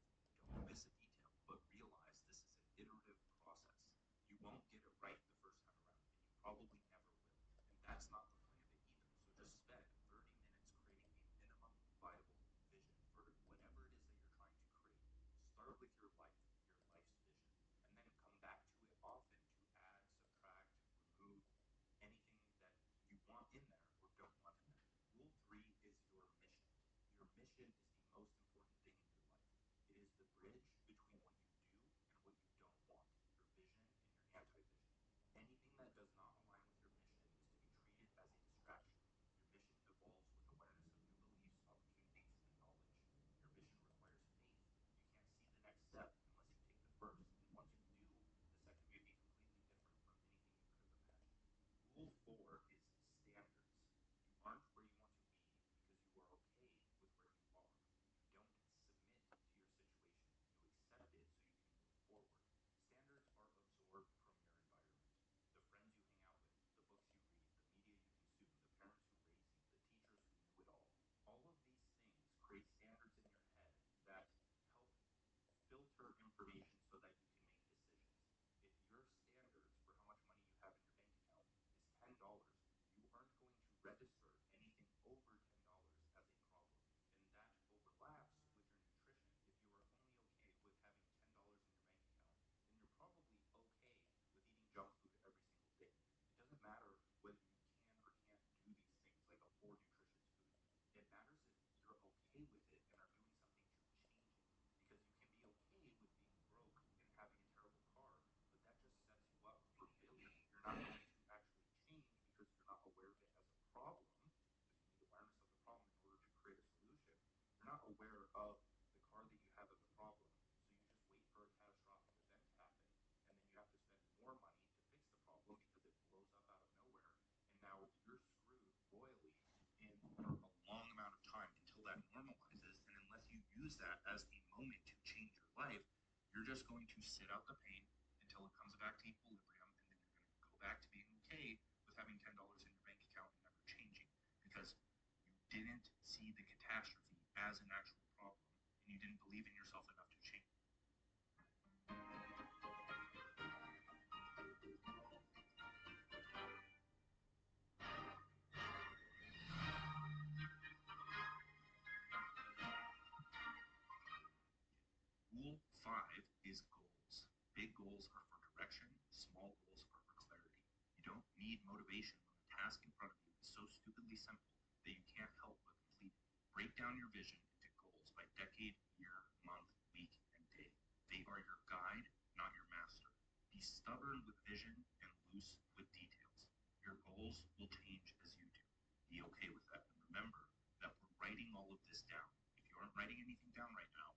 Don't miss a detail, but realize this is an iterative process. You won't get it right the first time around, and you probably never will. And that's not the point of it either. So just spend 30 minutes creating a minimum viable vision for whatever it is that you're trying to create. Start with your life's vision, and then come back to it often to add, subtract, remove anything that you want in there or don't want in there. Rule 3 is your mission. Your mission is the most important thing in your life. It is the bridge between what you do and what you don't want, your vision and your anti-vision. Anything that does not align with your mission is to be treated as a distraction. Your mission evolves with awareness of new beliefs, opportunities, and knowledge. Your vision requires faith. You can't see the next step unless you take the first. And once you do, the second may be completely different from anything you could have imagined. Rule 4 is standards. You aren't where you want to be because you are okay with where you are. use that as the moment to change your life, you're just going to sit out the pain until it comes back to equilibrium, and then you're going to go back to being okay with having $10 in your bank account and never changing, because you didn't see the catastrophe as an actual problem, and you didn't believe in yourself enough to change. Rule 5 is goals. Big goals are for direction, small goals are for clarity. You don't need motivation when the task in front of you is so stupidly simple that you can't help but complete it. Break down your vision into goals by decade, year, month, week, and day. They are your guide, not your master. Be stubborn with vision and loose with details. Your goals will change as you do. Be okay with that. And remember that we're writing all of this down. If you aren't writing anything down right now,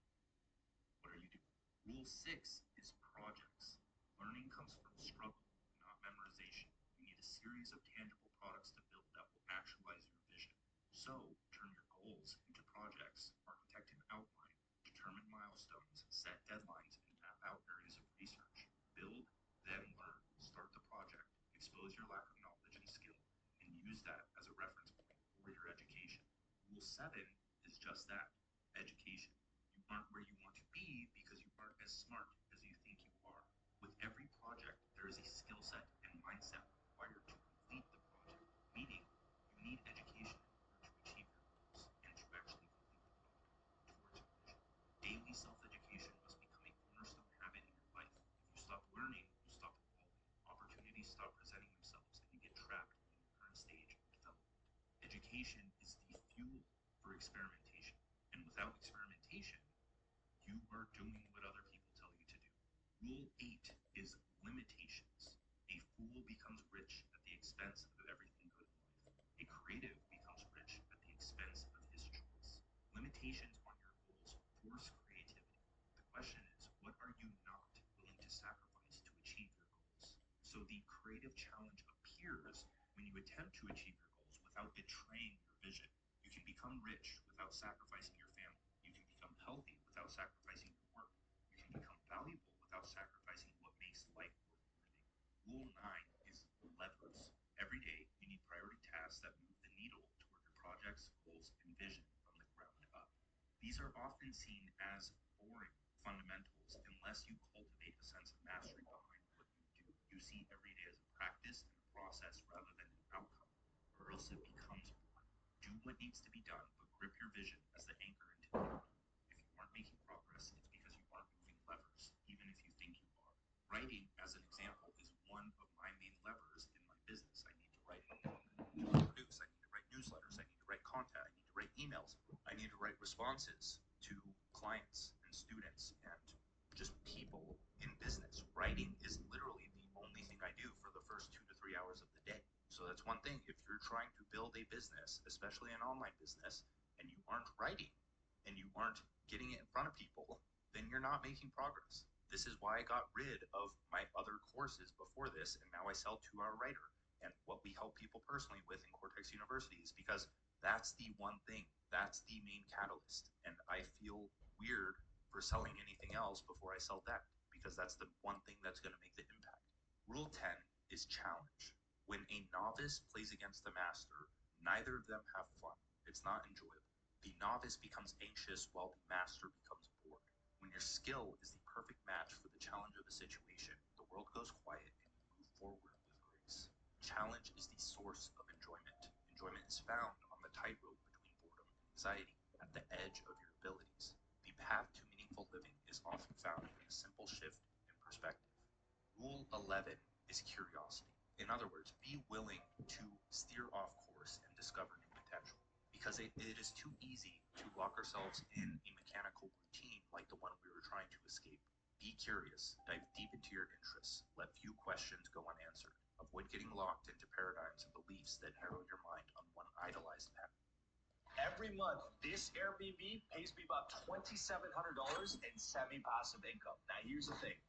what are you doing? Rule 6 is projects. Learning comes from struggle, not memorization. You need a series of tangible products to build that will actualize your vision. So, turn your goals into projects, architect an outline, determine milestones, set deadlines, and map out areas of research. Build, then learn. Start the project, expose your lack of knowledge and skill, and use that as a reference point for your education. Rule 7 is just that, education. You aren't where you want to be because you aren't as smart as you think you are. With every project, there is a skill set and mindset required to complete the project, meaning you need education in order to achieve your goals and to actually complete the project towards your vision. Daily self-education must become a cornerstone habit in your life. If you stop learning, you stop evolving. Opportunities stop presenting themselves and you get trapped in your current stage of development. Education is the fuel for experimentation, and without experimentation, you are doing what other people tell you to do. Rule 8 is limitations. A fool becomes rich at the expense of everything good in life. A creative becomes rich at the expense of his choice. Limitations on your goals force creativity. The question is, what are you not willing to sacrifice to achieve your goals? So the creative challenge appears when you attempt to achieve your goals without betraying your vision. You can become rich without sacrificing your family. You can become healthy without sacrificing your work. You can become valuable without sacrificing what makes life worth living. Rule 9 is levers. Every day, you need priority tasks that move the needle toward your projects, goals, and vision from the ground up. These are often seen as boring fundamentals unless you cultivate a sense of mastery behind what you do. You see every day as a practice and a process rather than an outcome, or else it becomes boring. Do what needs to be done, but grip your vision as the anchor into the unknown. If you aren't making progress, it's because you aren't moving levers, even if you think you are. Writing, as an example, is one of my main levers in my business. I need to write a book, I need to produce, I need to write newsletters, I need to write content, I need to write emails, I need to write responses to clients and students and just people in business. Writing is literally the only thing I do for the first 2 to 3 hours of the day. So that's one thing. If you're trying to build a business, especially an online business, and you aren't writing and you aren't getting it in front of people, then you're not making progress. This is why I got rid of my other courses before this, and now I sell 2-Hour Writer and what we help people personally with in Cortex University is because that's the one thing. That's the main catalyst. And I feel weird for selling anything else before I sell that because that's the one thing that's going to make the impact. Rule 10 is challenge. When a novice plays against the master, neither of them have fun. It's not enjoyable. The novice becomes anxious while the master becomes bored. When your skill is the perfect match for the challenge of the situation, the world goes quiet and you move forward with grace. Challenge is the source of enjoyment. Enjoyment is found on the tightrope between boredom and anxiety, at the edge of your abilities. The path to meaningful living is often found in a simple shift in perspective. Rule 11 is curiosity. In other words, be willing to steer off course and discover new potential. Because it is too easy to lock ourselves in a mechanical routine like the one we were trying to escape. Be curious, dive deep into your interests, let few questions go unanswered. Avoid getting locked into paradigms and beliefs that narrow your mind on one idolized path. Every month, this Airbnb pays me about $2,700 in semi-passive income. Now, here's the thing.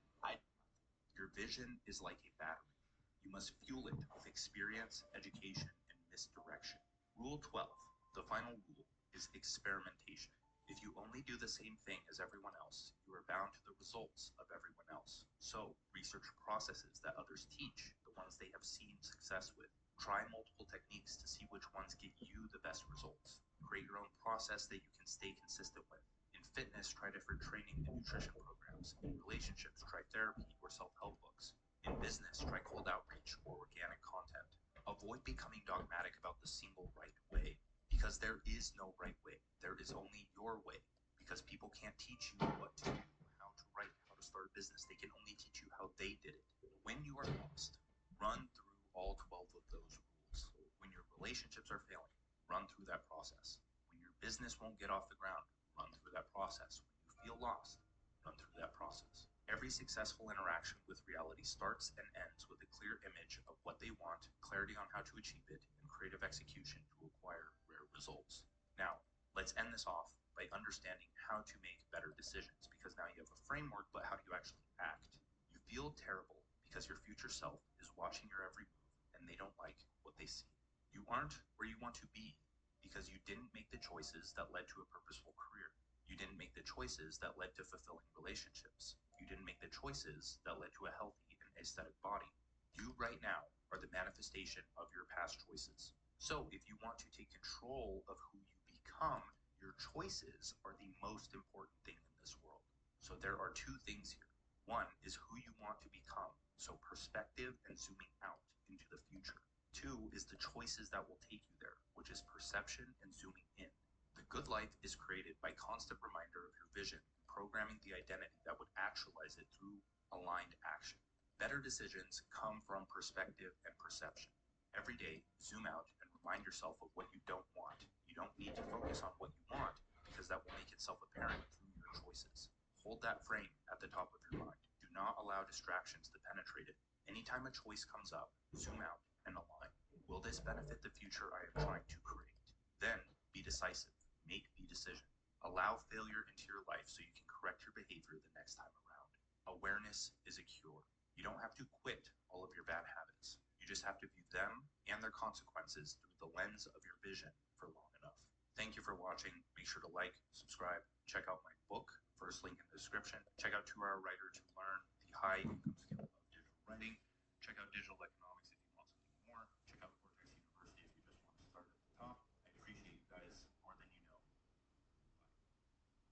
Your vision is like a battery. You must fuel it with experience, education, and misdirection. Rule 12, the final rule, is experimentation. If you only do the same thing as everyone else, you are bound to the results of everyone else. So, research processes that others teach, the ones they have seen success with. Try multiple techniques to see which ones get you the best results. Create your own process that you can stay consistent with. In fitness, try different training and nutrition programs. In relationships, try therapy or self-help books. In business, try cold outreach or organic content. Avoid becoming dogmatic about the single right way, because there is no right way. There is only your way, because people can't teach you what to do, how to write, how to start a business. They can only teach you how they did it. When you are lost, run through all 12 of those rules. When your relationships are failing, run through that process. When your business won't get off the ground, run through that process. When you feel lost, run through that process. Every successful interaction with reality starts and ends with a clear image of what they want, clarity on how to achieve it, and creative execution to acquire rare results. Now, let's end this off by understanding how to make better decisions, because now you have a framework, but how do you actually act? You feel terrible because your future self is watching your every move and they don't like what they see. You aren't where you want to be because you didn't make the choices that led to a purposeful career. You didn't make the choices that led to fulfilling relationships. You didn't make the choices that led to a healthy and aesthetic body. You right now are the manifestation of your past choices. So if you want to take control of who you become, your choices are the most important thing in this world. So there are two things here. One is who you want to become, so perspective and zooming out into the future. Two is the choices that will take you there, which is perception and zooming in. The good life is created by constant reminder of your vision, programming the identity that would actualize it through aligned action. Better decisions come from perspective and perception. Every day, zoom out and remind yourself of what you don't want. You don't need to focus on what you want, because that will make itself apparent through your choices. Hold that frame at the top of your mind. Do not allow distractions to penetrate it. Anytime a choice comes up, zoom out and align. Will this benefit the future I am trying to create? Then, be decisive. Make the decision. Allow failure into your life so you can correct your behavior the next time around. Awareness is a cure. You don't have to quit all of your bad habits. You just have to view them and their consequences through the lens of your vision for long enough. Thank you for watching. Make sure to like, subscribe, check out my book, first link in the description. Check out 2-Hour Writer to learn the high income skill of digital writing. Check out Digital Economics if you want something more. Check out Cortex University if you just want to start at the top. I appreciate you guys more than you know.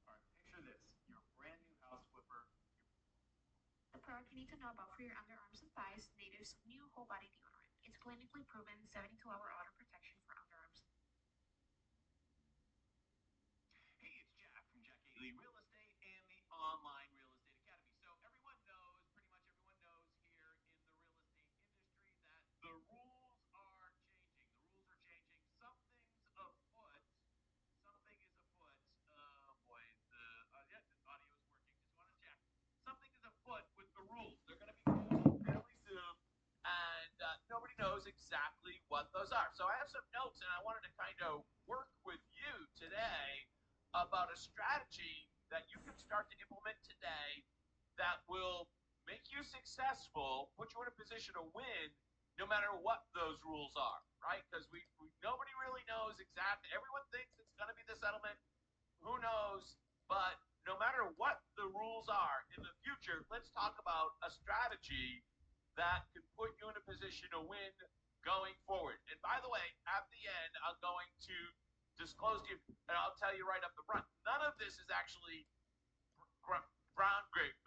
All right, picture this. You're a brand new house flipper. The product you need to know about for your underarms and thighs, Native's new whole body deodorant. It's clinically proven 72-hour auto protection for underarms. Hey, it's Jack from Jack Haley Real Estate and the Online Real Estate Academy. So everyone knows, pretty much everyone knows here in the real estate industry that the rules are changing. The rules are changing. Something's afoot. Something is afoot. Oh boy, the audio is working. Just want to check. Something is afoot with the rules. They're going to be changing fairly soon, and nobody knows exactly what those are. So I have some notes, and I wanted to kind of work with you today about a strategy that you can start to implement today that will make you successful, put you in a position to win, no matter what those rules are, right? Because we nobody really knows exactly. Everyone thinks it's going to be the settlement. Who knows? But no matter what the rules are in the future, let's talk about a strategy that can put you in a position to win going forward. And by the way, at the end, I'm going to disclose to you, and I'll tell you right up the front, none of this is actually groundbreaking.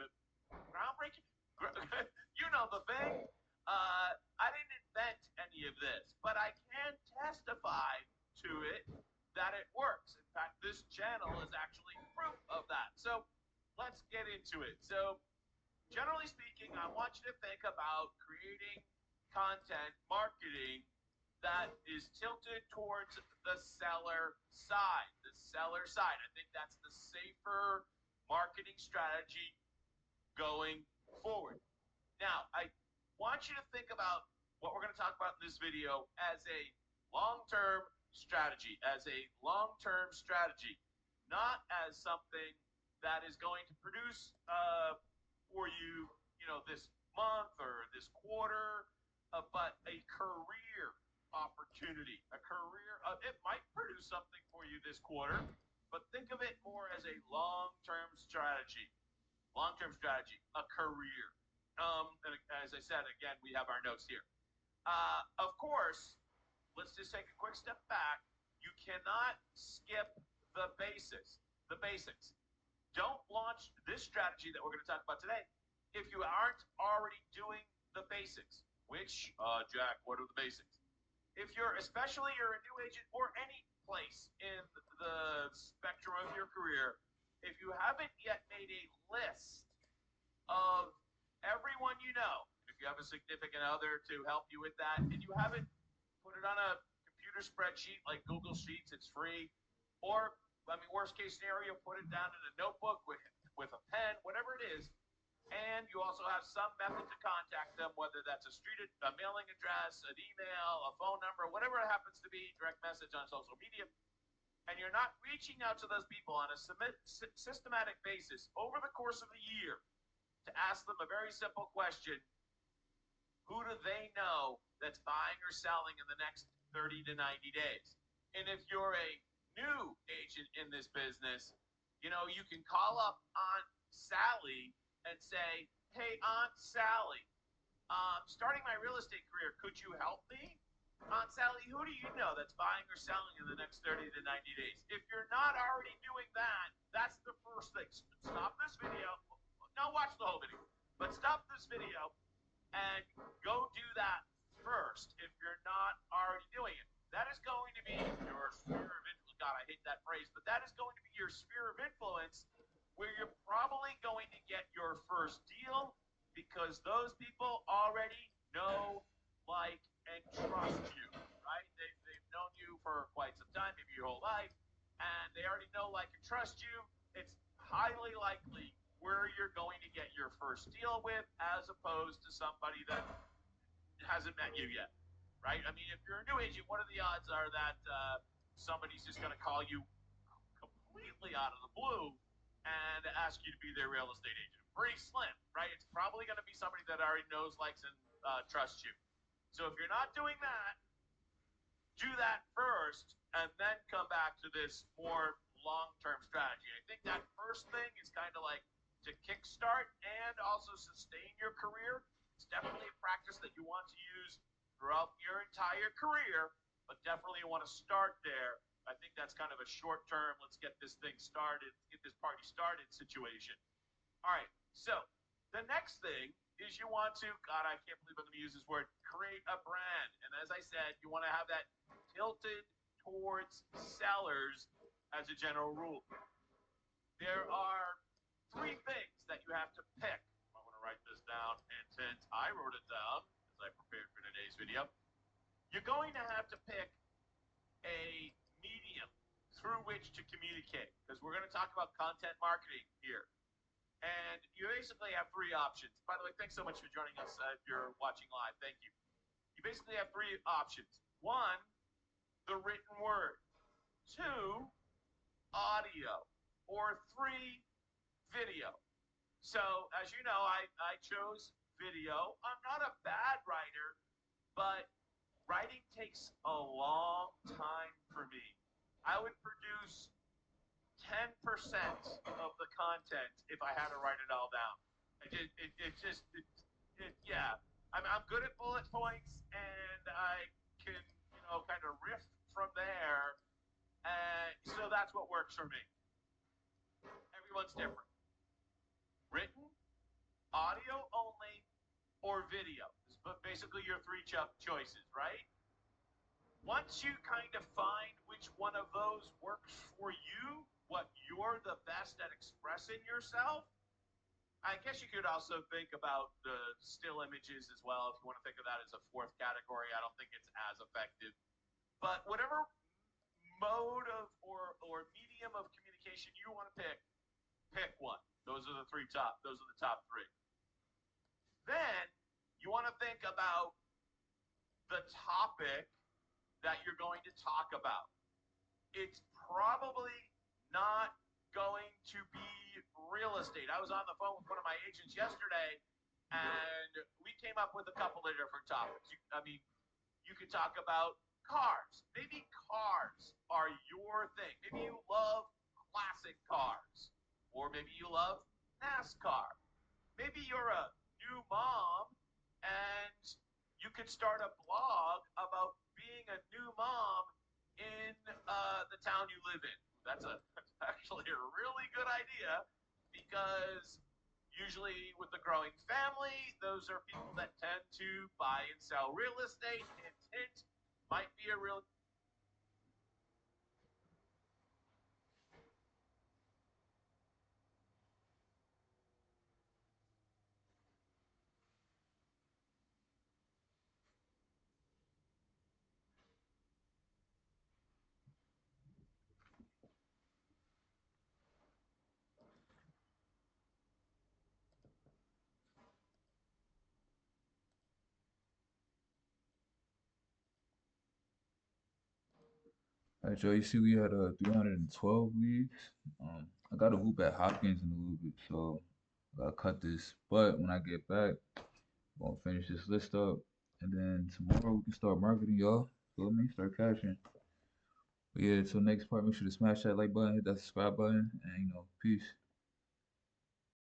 You know the thing. I didn't invent any of this, but I can testify to it that it works. In fact, this channel is actually proof of that. So let's get into it. So generally speaking, I want you to think about creating content, marketing that is tilted towards the seller side. The seller side. I think that's the safer marketing strategy going forward. Now, I want you to think about what we're going to talk about in this video as a long-term strategy, not as something that is going to produce for you, this month or this quarter, but a career opportunity, it might produce something for you this quarter, but think of it more as a long-term strategy. Long-term strategy, a career. And as I said, again, we have our notes here. Of course, let's just take a quick step back. You cannot skip the basics. The basics. Don't launch this strategy that we're going to talk about today if you aren't already doing the basics. Which, Jack, what are the basics? If you're a new agent or any place in the spectrum of your career, if you haven't yet made a list of everyone you know, if you have a significant other to help you with that, and you haven't put it on a computer spreadsheet like Google Sheets, it's free, or, I mean, worst case scenario, put it down in a notebook with a pen, whatever it is, and you also have some method to contact them, whether that's a mailing address, an email, a phone number, whatever it happens to be, direct message on social media, and you're not reaching out to those people on a systematic basis over the course of a year to ask them a very simple question: who do they know that's buying or selling in the next 30 to 90 days? And if you're a new agent in this business, you know, you can call up Aunt Sally and say, hey, Aunt Sally, starting my real estate career, could you help me? Aunt Sally, who do you know that's buying or selling in the next 30 to 90 days? If you're not already doing that, that's the first thing. Stop this video. No, watch the whole video. But stop this video and go do that first if you're not already doing it. That is going to be your sphere of influence. God, I hate that phrase, but that is going to be your sphere of influence where you're probably going to get your first deal because those people already know, like, and trust you, right? They've known you for quite some time, maybe your whole life, and they already know, like, and trust you. It's highly likely where you're going to get your first deal with as opposed to somebody that hasn't met you yet, right? I mean, if you're a new agent, what are the odds are that somebody's just going to call you completely out of the blue and ask you to be their real estate agent? Pretty slim, right? It's probably going to be somebody that already knows, likes, and trusts you. So if you're not doing that, do that first and then come back to this more long-term strategy. I think that first thing is kind of like to kickstart and also sustain your career. It's definitely a practice that you want to use throughout your entire career, but definitely you want to start there. I think that's kind of a short-term, let's get this thing started, get this party started situation. All right, so the next thing is you want to, God, I can't believe I'm going to use this word, create a brand. And as I said, you want to have that tilted towards sellers as a general rule. There are 3 things that you have to pick. I want to write this down, and since I wrote it down, as I prepared for today's video, you're going to have to pick a medium through which to communicate, because we're going to talk about content marketing here. And you basically have 3 options. By the way, thanks so much for joining us if you're watching live. Thank you. You basically have 3 options. 1, the written word. 2, audio. Or 3, video. So, as you know, I chose video. I'm not a bad writer, but writing takes a long time for me. I would produce 10% of the content if I had to write it all down. Yeah. I'm good at bullet points, and I can, you know, kind of riff from there. So that's what works for me. Everyone's different. Written, audio only, or video. But basically your 3 choices, right? Once you kind of find which one of those works for you, what you're the best at expressing yourself, I guess you could also think about the still images as well. If you want to think of that as a 4th category, I don't think it's as effective. But whatever mode of or medium of communication you want to pick one. Those are the top 3. Then you want to think about the topic that you're going to talk about. It's probably not going to be real estate. I was on the phone with one of my agents yesterday, and we came up with a couple of different topics. You could talk about cars. Maybe cars are your thing. Maybe you love classic cars. Or maybe you love NASCAR. Maybe you're a new mom and you could start a blog about being a new mom in the town you live in. That's actually a really good idea because usually with a growing family, those are people that tend to buy and sell real estate. Hint, hint, might be a real. All right, Joe, you see we had 312 leagues. I got a hoop at Hopkins in a little bit, so I gotta cut this. But when I get back, I'm gonna finish this list up, and then tomorrow we can start marketing, y'all. Feel me? Start cashing. But yeah, till next part, make sure to smash that like button, hit that subscribe button, and peace.